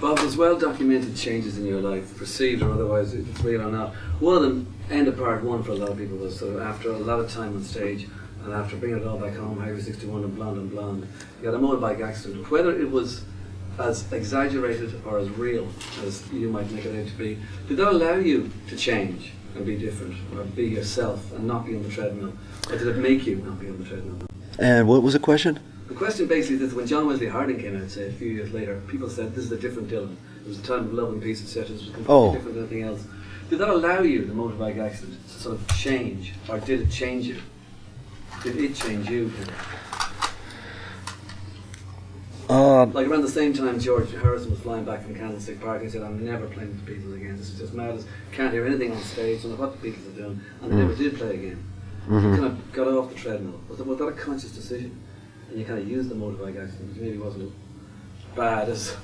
Bob, there's well-documented changes in your life, perceived or otherwise, if it's real or not. One of them, end of part one for a lot of people, was sort of after a lot of time on stage and after bringing it all back home, Highway 61 and Blonde, you had a motorbike accident. Whether it was as exaggerated or as real as you might make it out to be, did that allow you to change and be different or be yourself and not be on the treadmill? Or did it make you not be on the treadmill? And what was the question? The question basically is when John Wesley Harding came out, say, a few years later, people said this is a different Dylan. It was a time of love and peace, etc. It was completely different than anything else. Did that allow you, the motorbike accident, to sort of change, or did it change you? Did it change you? Like around the same time George Harrison was flying back from Candlestick Park, he said, I'm never playing with the Beatles again, this is just madness, can't hear anything on stage, don't know what the Beatles are doing, and they never did play again. You kind of got off the treadmill. Was that a conscious decision? And you kind of used the motorbike accident, which maybe wasn't as bad as...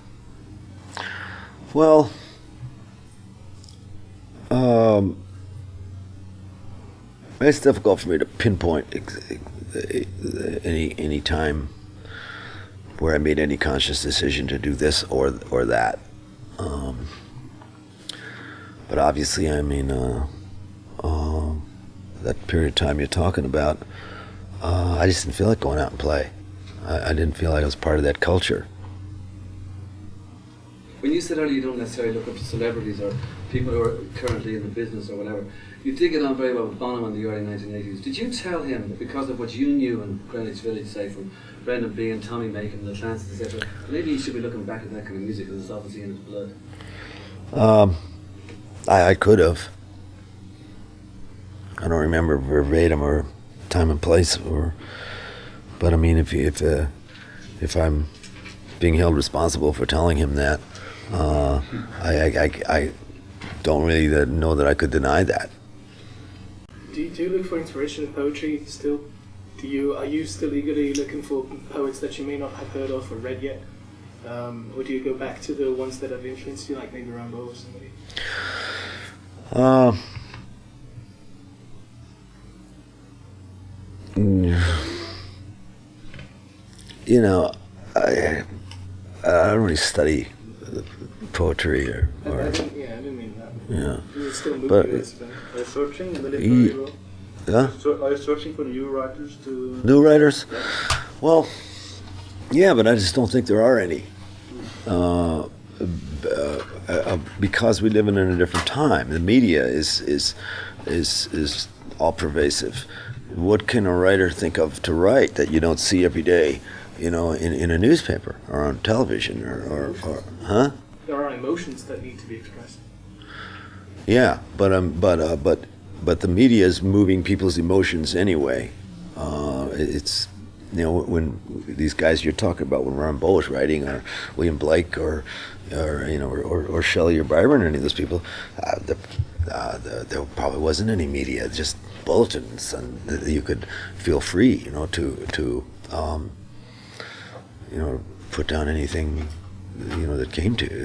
Well, it's difficult for me to pinpoint any time where I made any conscious decision to do this or that. But obviously, I mean, that period of time you're talking about, I just didn't feel like going out and play. I didn't feel like I was part of that culture. When you said earlier you don't necessarily look up to celebrities or people who are currently in the business or whatever, you did get on very well with Bonham in the early 1980s. Did you tell him that because of what you knew in Greenwich Village, say from Brendan B and Tommy Macon and the Atlantis, etc., maybe he should be looking back at that kind of music because it's obviously in his blood? I could have. I don't remember verbatim or time and place, but I mean, if I'm being held responsible for telling him that, I don't really know that I could deny that. Do you look for inspiration in poetry still? Are you still eagerly looking for poets that you may not have heard of or read yet? Or do you go back to the ones that have influenced you, like maybe Rimbaud or somebody? You know, I don't really study poetry or I didn't mean that. Yeah. You still move But Are you searching in the literary world? Yeah? So are you searching for new writers to... New writers? Well, yeah, but I just don't think there are any. Because we live in a different time. The media is all pervasive. What can a writer think of to write that you don't see every day, in a newspaper or on television or huh? There are emotions that need to be expressed. Yeah, but the media is moving people's emotions anyway. It's when these guys you're talking about, when Rimbaud was writing, or William Blake, or Shelley or Byron, or any of those people, there probably wasn't any media, just bulletins, and you could feel free, to put down anything, that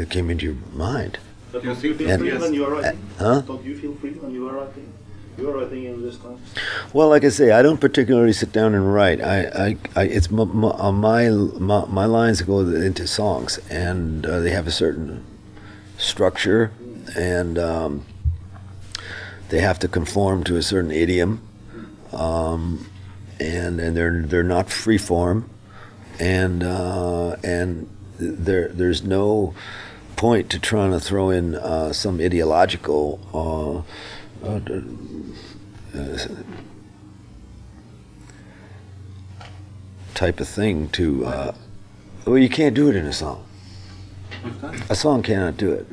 came into your mind. But don't you feel free when you are writing? Huh? Don't you feel free when you are writing? You're writing in this time? Well, like I say, I don't particularly sit down and write. It's my lines go into songs, and they have a certain structure, and they have to conform to a certain idiom, and they're not free form, and there's no point to trying to throw in some ideological. Type of thing to well, you can't do it in a song. A song cannot do it.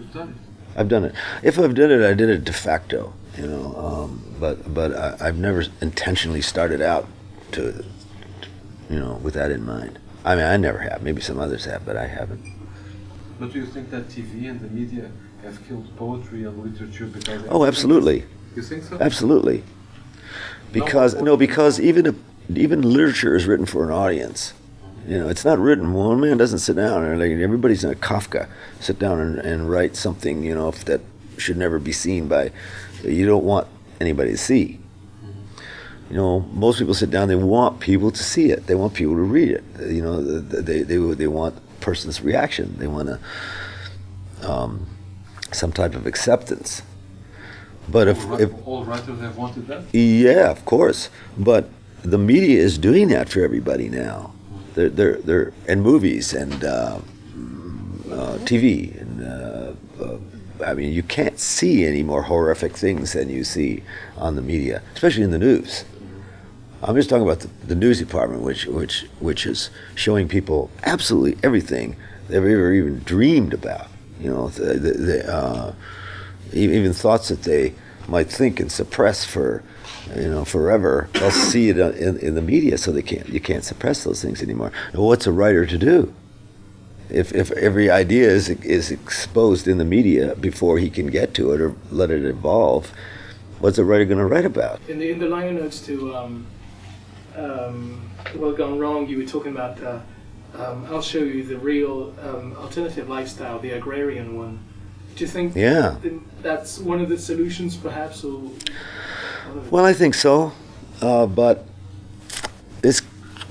I've done it. If I've done it, I did it de facto, you know. But I've never intentionally started out to, you know, with that in mind. I mean, I never have. Maybe some others have, but I haven't. But do you think that TV and the media have killed poetry and literature because? Oh, absolutely. You think so? Absolutely. Because even literature is written for an audience. You know, it's not written. One man doesn't sit down and like everybody's in a Kafka sit down and write something, you know, that should never be seen by. You don't want anybody to see. You know, most people sit down. They want people to see it. They want people to read it. You know, they want a person's reaction. They want some type of acceptance. But if all writers have wanted that? Yeah, of course. But the media is doing that for everybody now. They're and movies and TV and I mean, you can't see any more horrific things than you see on the media, especially in the news. I'm just talking about the news department, which is showing people absolutely everything they've ever even dreamed about. You know, even thoughts that they might think and suppress for, you know, forever. They'll see it in the media, so you can't suppress those things anymore. And what's a writer to do? If every idea is exposed in the media before he can get to it or let it evolve, what's a writer going to write about? In the liner notes to Well Gone Wrong, you were talking about I'll show you the real alternative lifestyle, the agrarian one. Do you think that's one of the solutions, perhaps? Or well, I think so, but it's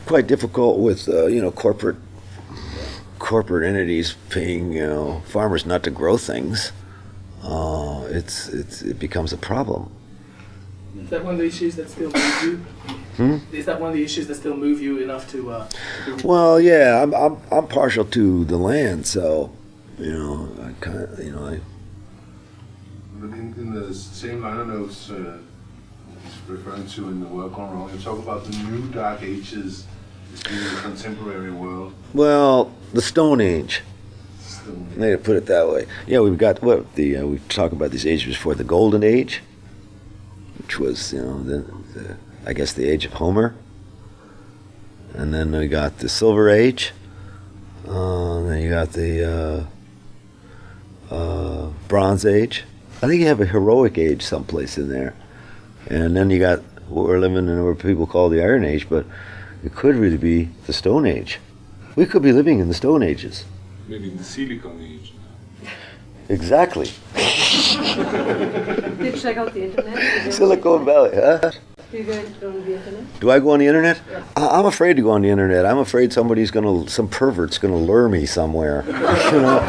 quite difficult with you know, corporate entities paying, you know, farmers not to grow things. It becomes a problem. Is that one of the issues that still move you? Is that one of the issues that still move you enough to? Well, yeah, I'm partial to the land, so you know, I kind of, you know, But in the same liner notes he's referring to in the World Gone Wrong, you talk about the new dark ages as being the contemporary world. Well, the Stone Age. May put it that way. Yeah, we've got we talk about these ages before the Golden Age, which was, you know, I guess the age of Homer, and then we got the Silver Age. Then you got the Bronze Age. I think you have a heroic age someplace in there, and then you got what we're living in, what people call the Iron Age, but it could really be the Stone Age. We could be living in the Stone Ages. Maybe in the Silicon Age. Exactly. Did you check out the internet? Silicon Valley, huh? Do you go on the internet? Do I go on the internet? Yes. I'm afraid to go on the internet. I'm afraid some pervert's gonna lure me somewhere. You know?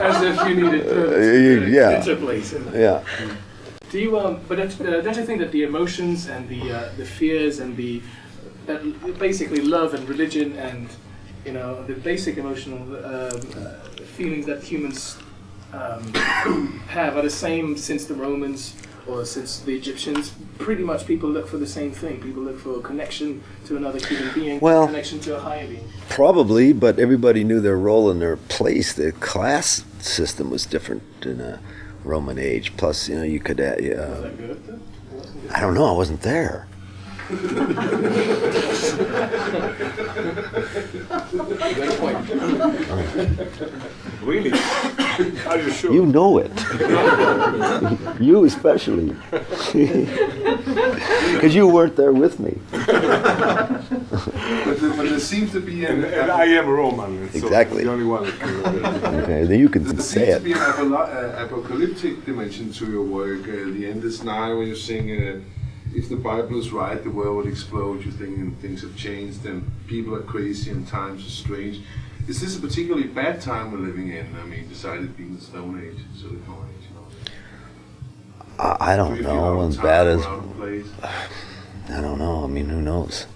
As if you needed interplace. Yeah. Do you but don't you think that the emotions and the fears and basically love and religion and, you know, the basic emotional feelings that humans have are the same since the Romans or since the Egyptians? Pretty much people look for the same thing. People look for a connection to another human being, connection to a higher being. Probably, but everybody knew their role and their place. The class system was different in a Roman age. Plus, you know, you could... Was that good? I don't know, I wasn't there. Good point. Really? Are you sure? You know it. You especially. Because you weren't there with me. But there seems to be And I am Roman. So Exactly. the only one that can Okay, then you can there say seems it. to be an apocalyptic dimension to your work. The end is nigh when you sing, if the Bible is right, the world will explode. You think and things have changed and people are crazy and times are strange. Is this a particularly bad time we're living in? I mean, besides it being the Stone Age, Silicon Age, you know? I don't Do you feel know. out of As time bad or as out of place? I don't know. I mean, who knows?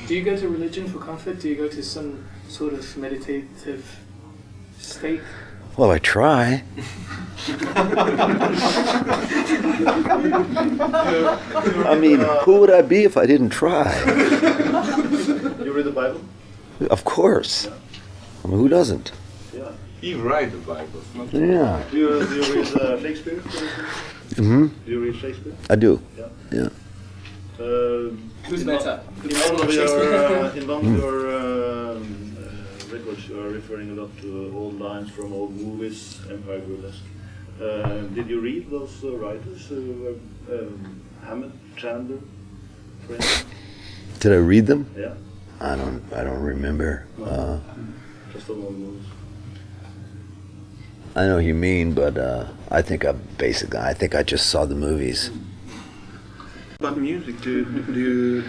Do you go to religion for comfort? Do you go to some sort of meditative state? Well, I try. I mean, who would I be if I didn't try? You read the Bible? Of course. I mean, who doesn't? Yeah. He write the Bible. Not Yeah. Do you read Shakespeare? Hmm. Do you read Shakespeare? I do. Yeah. Yeah. Who's in better? In one of your records, you are referring a lot to old lines from old movies, Empire Burlesque. Did you read those writers? Hammett, Chandler, for instance? Did I read them? Yeah. I don't remember. Just on old movies. I know what you mean, but I think I just saw the movies. About music, do you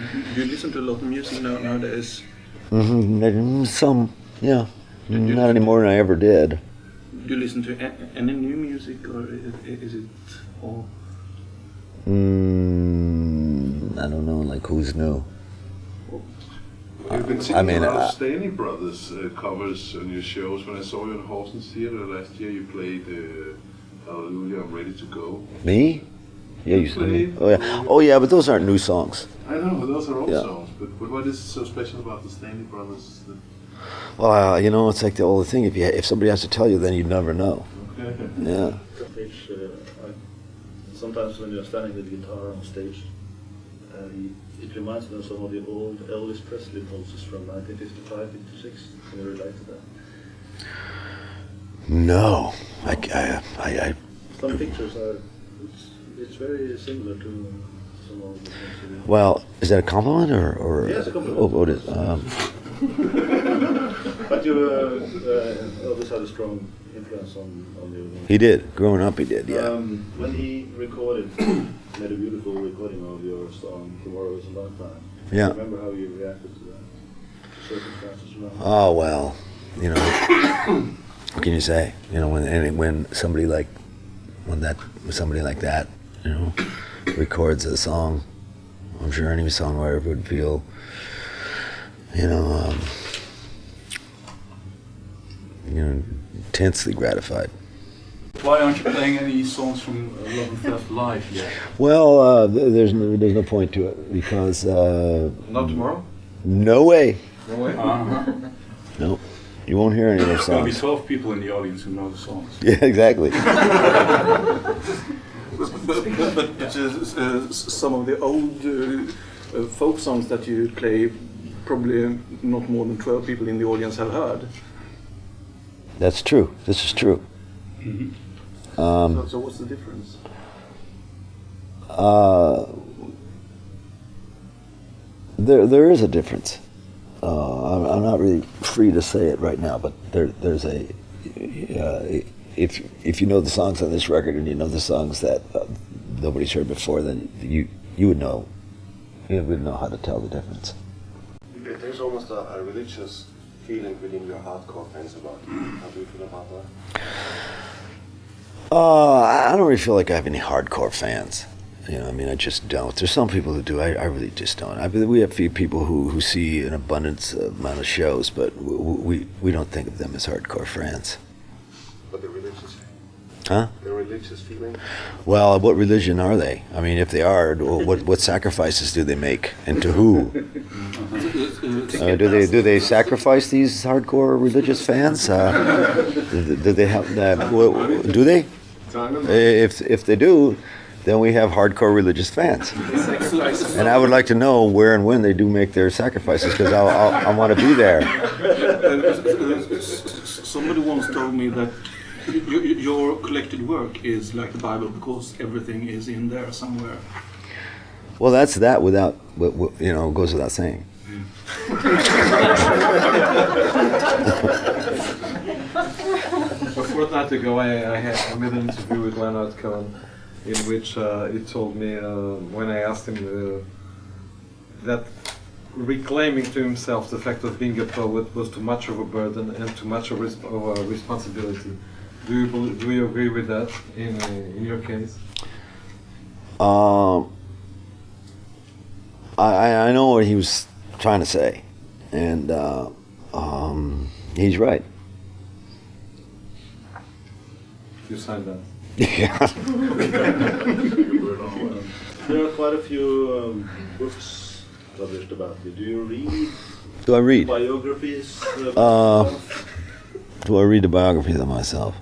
listen to a lot of music nowadays? Mm-hmm. Some, yeah. Not any more than I ever did. Do you listen to any new music, or is it all? I don't know, like who's new? You've been I singing mean, a lot of Stanley Brothers covers on your shows. When I saw you in Horsens Theatre last year, you played Hallelujah, I'm Ready to Go. Me? Yeah, you said me. played- Oh yeah. Oh yeah, but those aren't new songs. I know, those are old Yeah. songs, but what is so special about the Stanley Brothers? Well, it's like the old thing. If somebody has to tell you, then you'd never know. Yeah. Stage, sometimes when you're standing with the guitar on stage, it reminds me of some of the old Elvis Presley poses from 1955, 56. Can you relate to that? No, I Some pictures are, it's very similar to some of the things you do. Well, is that a compliment or? Yeah, it's a compliment. Oh, it is. But you Elvis had a strong influence on you. He did. Growing up, he did. Yeah. When he made a beautiful recording of your song "Tomorrow Is a Long Time." Yeah. Do you remember how you reacted to that? Circumstances around. Oh well, what can you say? When somebody like that, records a song, I'm sure any songwriter would feel, intensely gratified. Why aren't you playing any songs from Love and Theft live yet? Well, there's no point to it because Not tomorrow? no way. No way? Uh-huh. No, you won't hear any of those There's going to be songs. 12 people in the audience who know the songs. Yeah, exactly. But some of the old folk songs that you play, probably not more than 12 people in the audience have heard. That's true. This is true. Mm-hmm. So what's the difference? There is a difference. I'm not really free to say it right now, but there's a. If you know the songs on this record and you know the songs that nobody's heard before, then you would know. You would know how to tell the difference. There's almost a religious feeling within your hardcore fans about you. How do you feel about that? I don't really feel like I have any hardcore fans. I just don't. There's some people who do. I really just don't. We have a few people who see an abundance amount of shows, but we don't think of them as hardcore fans. But the religious, Huh? the religious feeling. Well, what religion are they? I mean, if they are, what sacrifices do they make, and to who? Do they sacrifice these hardcore religious fans? Do they have? Do they? If they do, then we have hardcore religious fans. And I would like to know where and when they do make their sacrifices, because I want to be there. Somebody once told me that your collected work is like the Bible because everything is in there somewhere. Well, that's that without, goes without saying. A fortnight ago, I made an interview with Leonard Cohen, in which he told me, when I asked him that reclaiming to himself the fact of being a poet was too much of a burden and too much of a responsibility. Do you agree with that in your case? I know what he was trying to say, and he's right. You signed that. Yeah. There are quite a few books published about you. Do you read? Do I read? Biographies? Do I read the biographies of myself?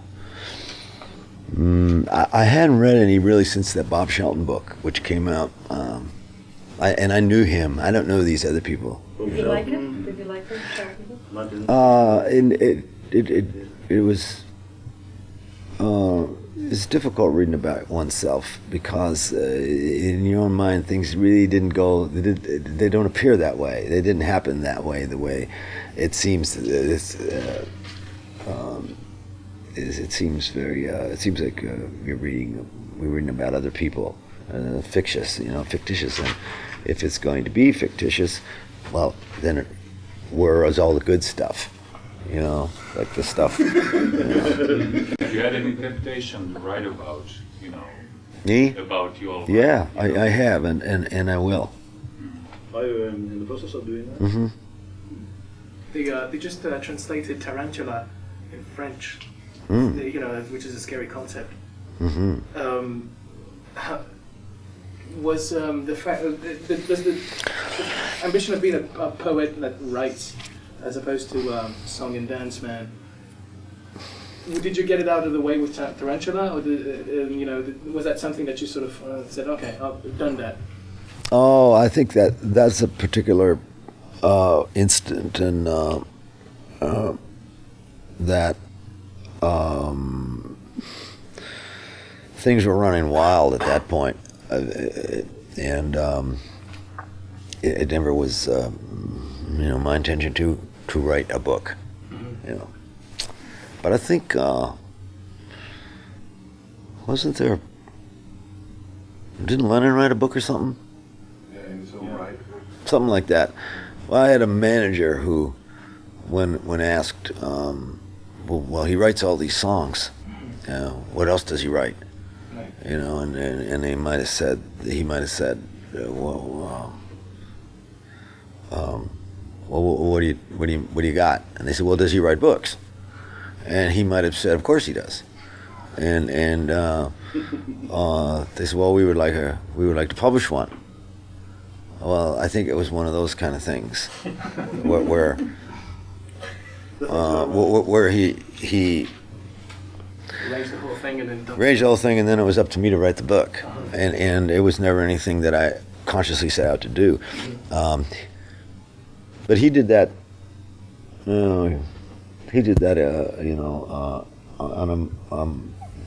I hadn't read any really since that Bob Shelton book, which came out. I knew him. I don't know these other people. Did you like it? Did you like it? It was. It's difficult reading about oneself because in your own mind things really didn't go. They don't appear that way. They didn't happen that way. The way it seems. It seems very. It seems like we're reading about other people, fictitious. And if it's going to be fictitious, well, then where is all the good stuff? Like the stuff. Have you had any temptation to write about, Me? about your... Yeah, I have, and I will. Are you in the process of doing that? Mm-hmm. They just translated Tarantula in French, which is a scary concept. Mm-hmm. Was the fact does the ambition of being a poet that writes, as opposed to song and dance man? Did you get it out of the way with Tarantula, or was that something that you sort of said, okay, I've done that? Oh, I think that's a particular instant, and that things were running wild at that point, and it never was, my intention to write a book, But I think didn't Lennon write a book or something? Yeah, in his own right. Something like that. Well, I had a manager who, when asked, well, he writes all these songs. What else does he write? Right. And he might have said, well, what do you got? And they said, well, does he write books? And he might have said, of course he does. And they said, well, we would like to publish one. Well, I think it was one of those kind of things where he arranged the whole thing and then it was up to me to write the book, and it was never anything that I consciously set out to do. But he did that. On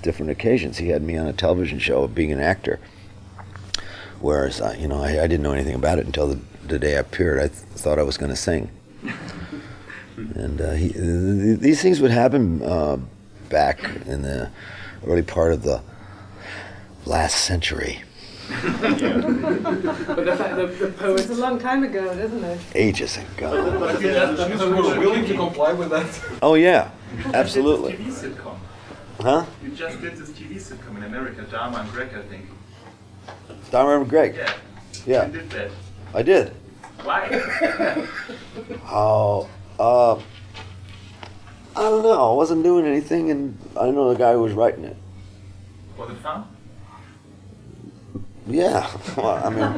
different occasions. He had me on a television show of being an actor, whereas I didn't know anything about it until the day I appeared. I thought I was going to sing, and these things would happen back in the early part of the last century. But the fact the poet... It's a long time ago, isn't it? Ages ago. But you were willing to comply with that? Oh yeah, absolutely. TV sitcom. Huh? You just did this TV sitcom in America, Dharma and Greg, I think. Dharma and Greg? Yeah. Yeah. You did that. I did. Why? Oh, I don't know. I wasn't doing anything, and I know the guy who was writing it. Was it fun? Yeah. Well, I mean,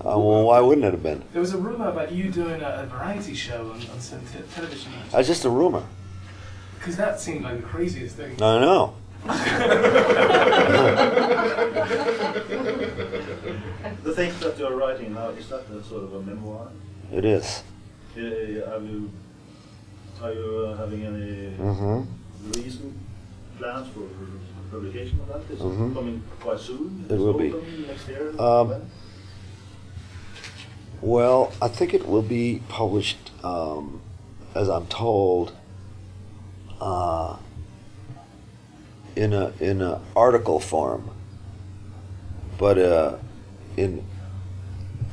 well, why wouldn't it have been? There was a rumor about you doing a variety show on some television. That's just a rumor. Because that seemed like the craziest thing. I know. things that you're writing now, is that a sort of a memoir? It is. Are you having any recent plans for publication of that? Is it coming quite soon? It will be. Next year? Well, I think it will be published, as I'm told, in a article form, but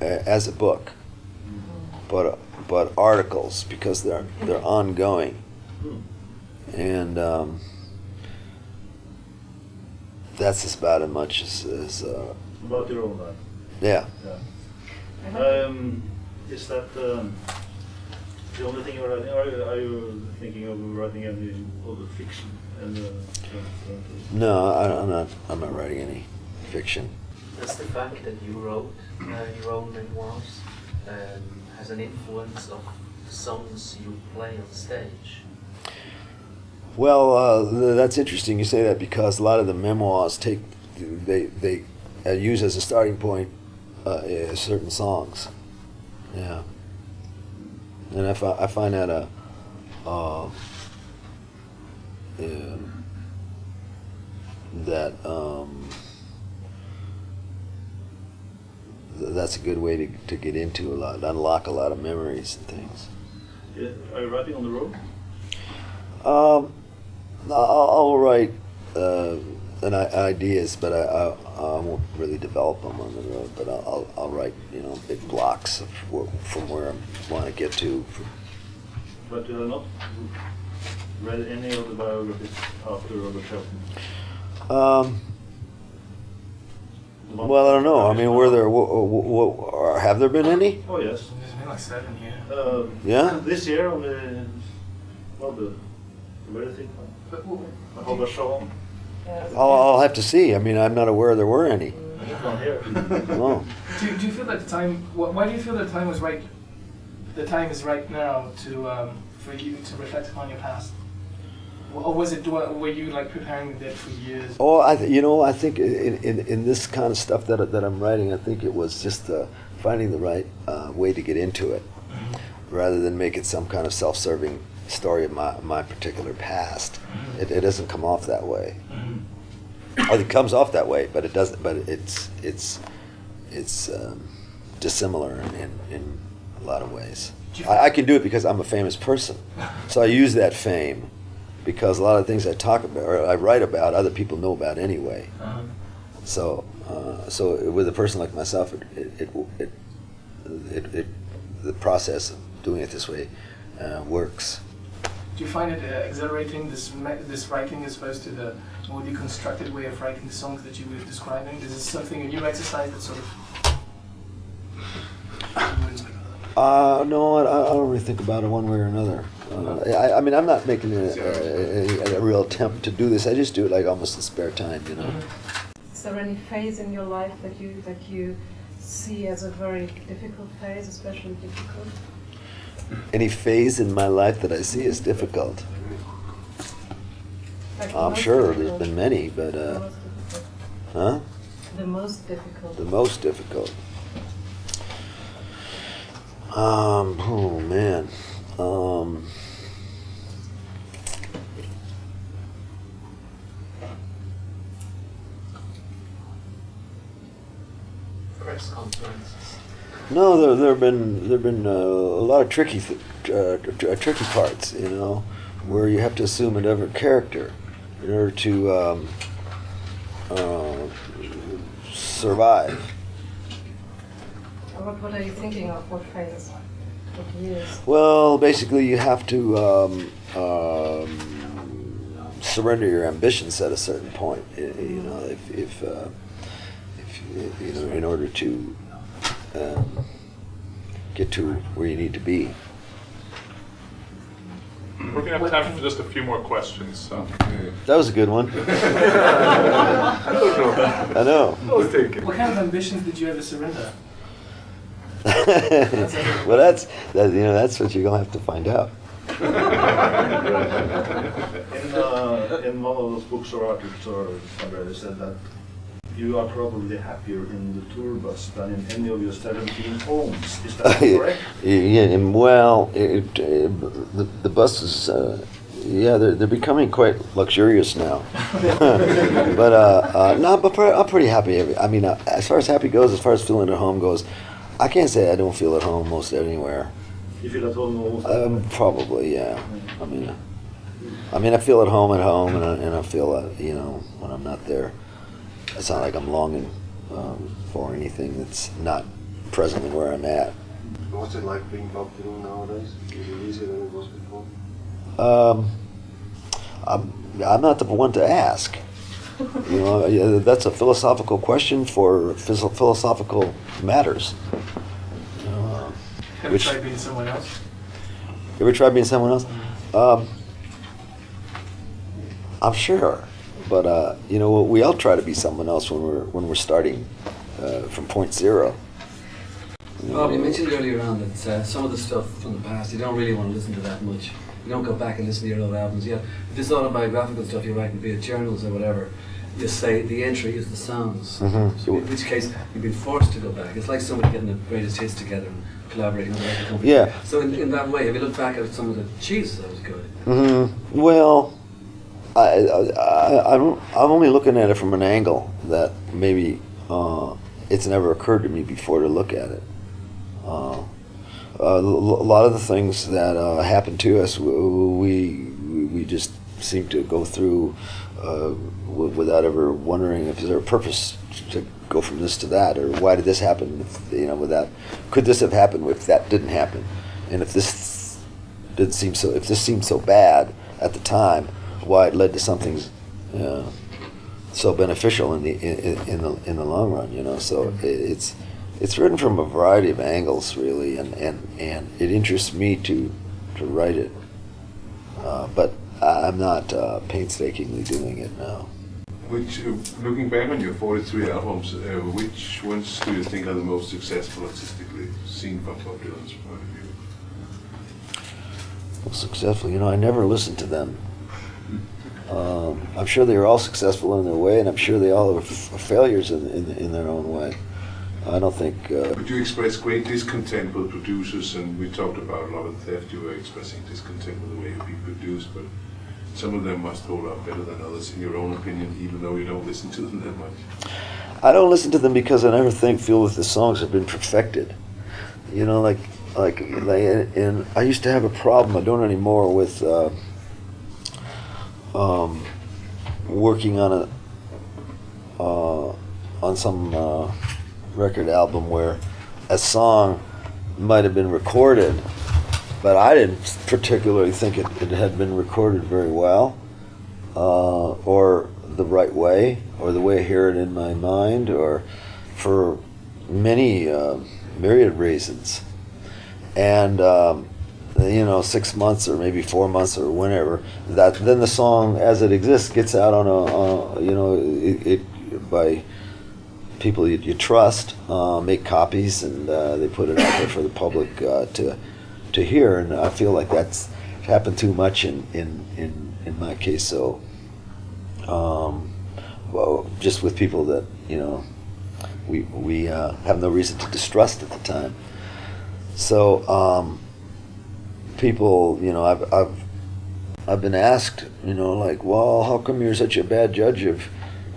as a book, but articles, because they're ongoing, and that's about as much as about your own life. Yeah. Is that the only thing you're writing? Are you thinking of writing any other fiction? No, I'm not writing any fiction. Does the fact that you wrote your own memoirs has an influence of the songs you play on stage? Well, that's interesting you say that, because a lot of the memoirs they use as a starting point certain songs. Yeah. And I find that that's a good way to get into unlock a lot of memories and things. Yeah. Are you writing on the road? I'll write ideas, but I won't really develop them on the road. But I'll write big blocks from where I want to get to. But you have not read any of the biographies after Robert Shelton? Well, I don't know. I mean, were there? Have there been any? Oh yes. There's been like 7 here. Yeah. This year on the where is it? Robert Shelton. I'll have to see. I mean, I'm not aware there were any. Oh. Do you feel that the time? Why do you feel that the time was right? The time is right now for you to reflect upon your past, or was it? Were you like preparing that for years? Oh, I think in this kind of stuff that I'm writing, I think it was just finding the right way to get into it, rather than make it some kind of self-serving story of my particular past. It doesn't come off that way. Or it comes off that way, but it doesn't. But it's dissimilar in a lot of ways. I can do it because I'm a famous person, so I use that fame because a lot of things I talk about or I write about, other people know about anyway. So with a person like myself, the process of doing it this way works. Do you find it exhilarating, this writing, as opposed to the more deconstructed way of writing songs that you were describing? Is this something, a new exercise that sort of... No, I don't really think about it one way or another. I mean, I'm not making a real attempt to do this. I just do it like almost in spare time, Is there any phase in your life that you see as a very difficult phase, especially difficult? Any phase in my life that I see as difficult? Like I'm sure there's been many, but huh? The most difficult. The most difficult. Oh man. Press conferences. No, there have been a lot of tricky parts, where you have to assume a different character in order to survive. What are you thinking of? What phase? What years? Well, basically, you have to surrender your ambitions at a certain point. If in order to get to where you need to be. We're going to have time for just a few more questions. So. That was a good one. I know. What kind of ambitions did you ever surrender? Well, that's what you're gonna have to find out. In one of those books or articles or somewhere, they said that You are probably happier in the tour bus than in any of your 17 homes. Is that correct? Yeah, well, the buses, they're becoming quite luxurious now. But I'm pretty happy. I mean, as far as happy goes, as far as feeling at home goes, I can't say I don't feel at home most anywhere. You feel at home almost? Probably, yeah. I mean, I feel at home, and I feel, when I'm not there, it's not like I'm longing for anything that's not presently where I'm at. What's it like being Bob Dylan nowadays? Is it easier than it was before? I'm not the one to ask. That's a philosophical question for philosophical matters. Have you tried being someone else? You ever tried being someone else? I'm sure, but we all try to be someone else when we're starting from point zero. Bob, you mentioned earlier on that some of the stuff from the past you don't really want to listen to that much. You don't go back and listen to your old albums yet. This autobiographical stuff you're writing, be it journals or whatever, you say the entry is the songs. So in which case you've been forced to go back. It's like somebody getting the greatest hits together and collaborating with a company. Yeah. So in that way, have you looked back at some of the Jesus that was good? Mm-hmm. Well, I'm only looking at it from an angle that maybe it's never occurred to me before to look at it. A lot of the things that happen to us, we just seem to go through without ever wondering if there's a purpose to go from this to that, or why did this happen? Could this have happened if that didn't happen? And if this seemed so bad at the time, why it led to something so beneficial in the long run? So it's written from a variety of angles, really, and it interests me to write it, but I'm not painstakingly doing it now. Looking back on your 43 albums, which ones do you think are the most successful artistically, seen from Bob Dylan's point of view? Most successful, I never listened to them. I'm sure they were all successful in their way, and I'm sure they all were failures in their own way. I don't think... But you express great discontent with producers, and we talked about Love and Theft. You were expressing discontent with the way you've been produced, but some of them must hold up better than others, in your own opinion, even though you don't listen to them that much. I don't listen to them because I never feel that the songs have been perfected. And I used to have a problem, I don't anymore, with working on some record album where a song might have been recorded, but I didn't particularly think it had been recorded very well, or the right way, or the way I hear it in my mind, or for many myriad reasons. And 6 months or maybe 4 months or whenever, then the song as it exists gets out by people you trust, make copies, and they put it out there for the public to hear. And I feel like that's happened too much in my case. So, just with people that we have no reason to distrust at the time. So people, I've been asked, well, how come you're such a bad judge of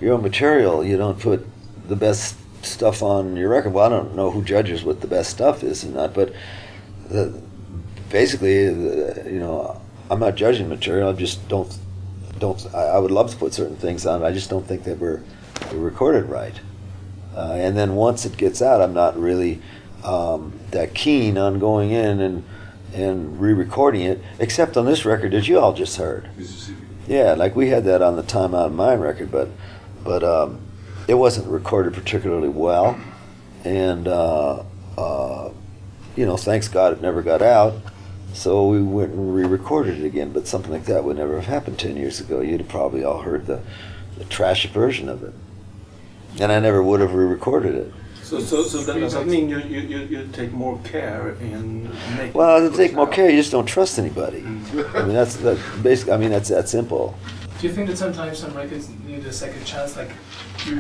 your own material? You don't put the best stuff on your record. Well, I don't know who judges what the best stuff is and not, but basically, I'm not judging material. I just don't. I would love to put certain things on. I just don't think they were recorded right. And then once it gets out, I'm not really that keen on going in and re-recording it, except on this record that you all just heard. Yeah, like we had that on the Time Out of Mind record, but it wasn't recorded particularly well, and thanks God it never got out, so we went and re-recorded it again. But something like that would never have happened 10 years ago. You'd have probably all heard the trashy version of it, and I never would have re-recorded it. So does that mean you take more care in making? Well, to take more care, you just don't trust anybody. I mean, that's basically. I mean, that's that simple. Do you think that sometimes some records need a second chance? Like,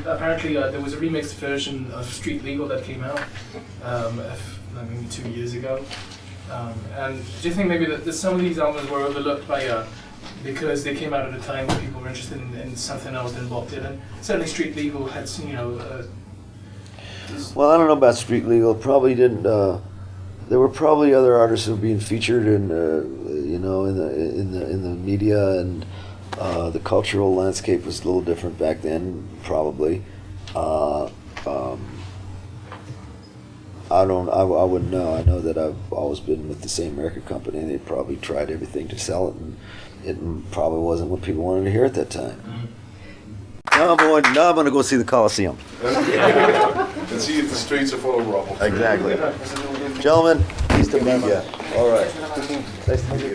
apparently there was a remixed version of Street Legal that came out maybe 2 years ago. And do you think maybe that some of these albums were overlooked by because they came out at a time when people were interested in something else than Bob Dylan? Certainly Street Legal had, Well, I don't know about Street Legal. Probably didn't. There were probably other artists who were being featured in, in the media, and the cultural landscape was a little different back then. Probably. I wouldn't know. I know that I've always been with the same record company, and they probably tried everything to sell it, and it probably wasn't what people wanted to hear at that time. Now I'm going to go see the Coliseum. And see if the streets are full of rubble. Exactly. Gentlemen, nice to meet you. All right. Nice to meet you.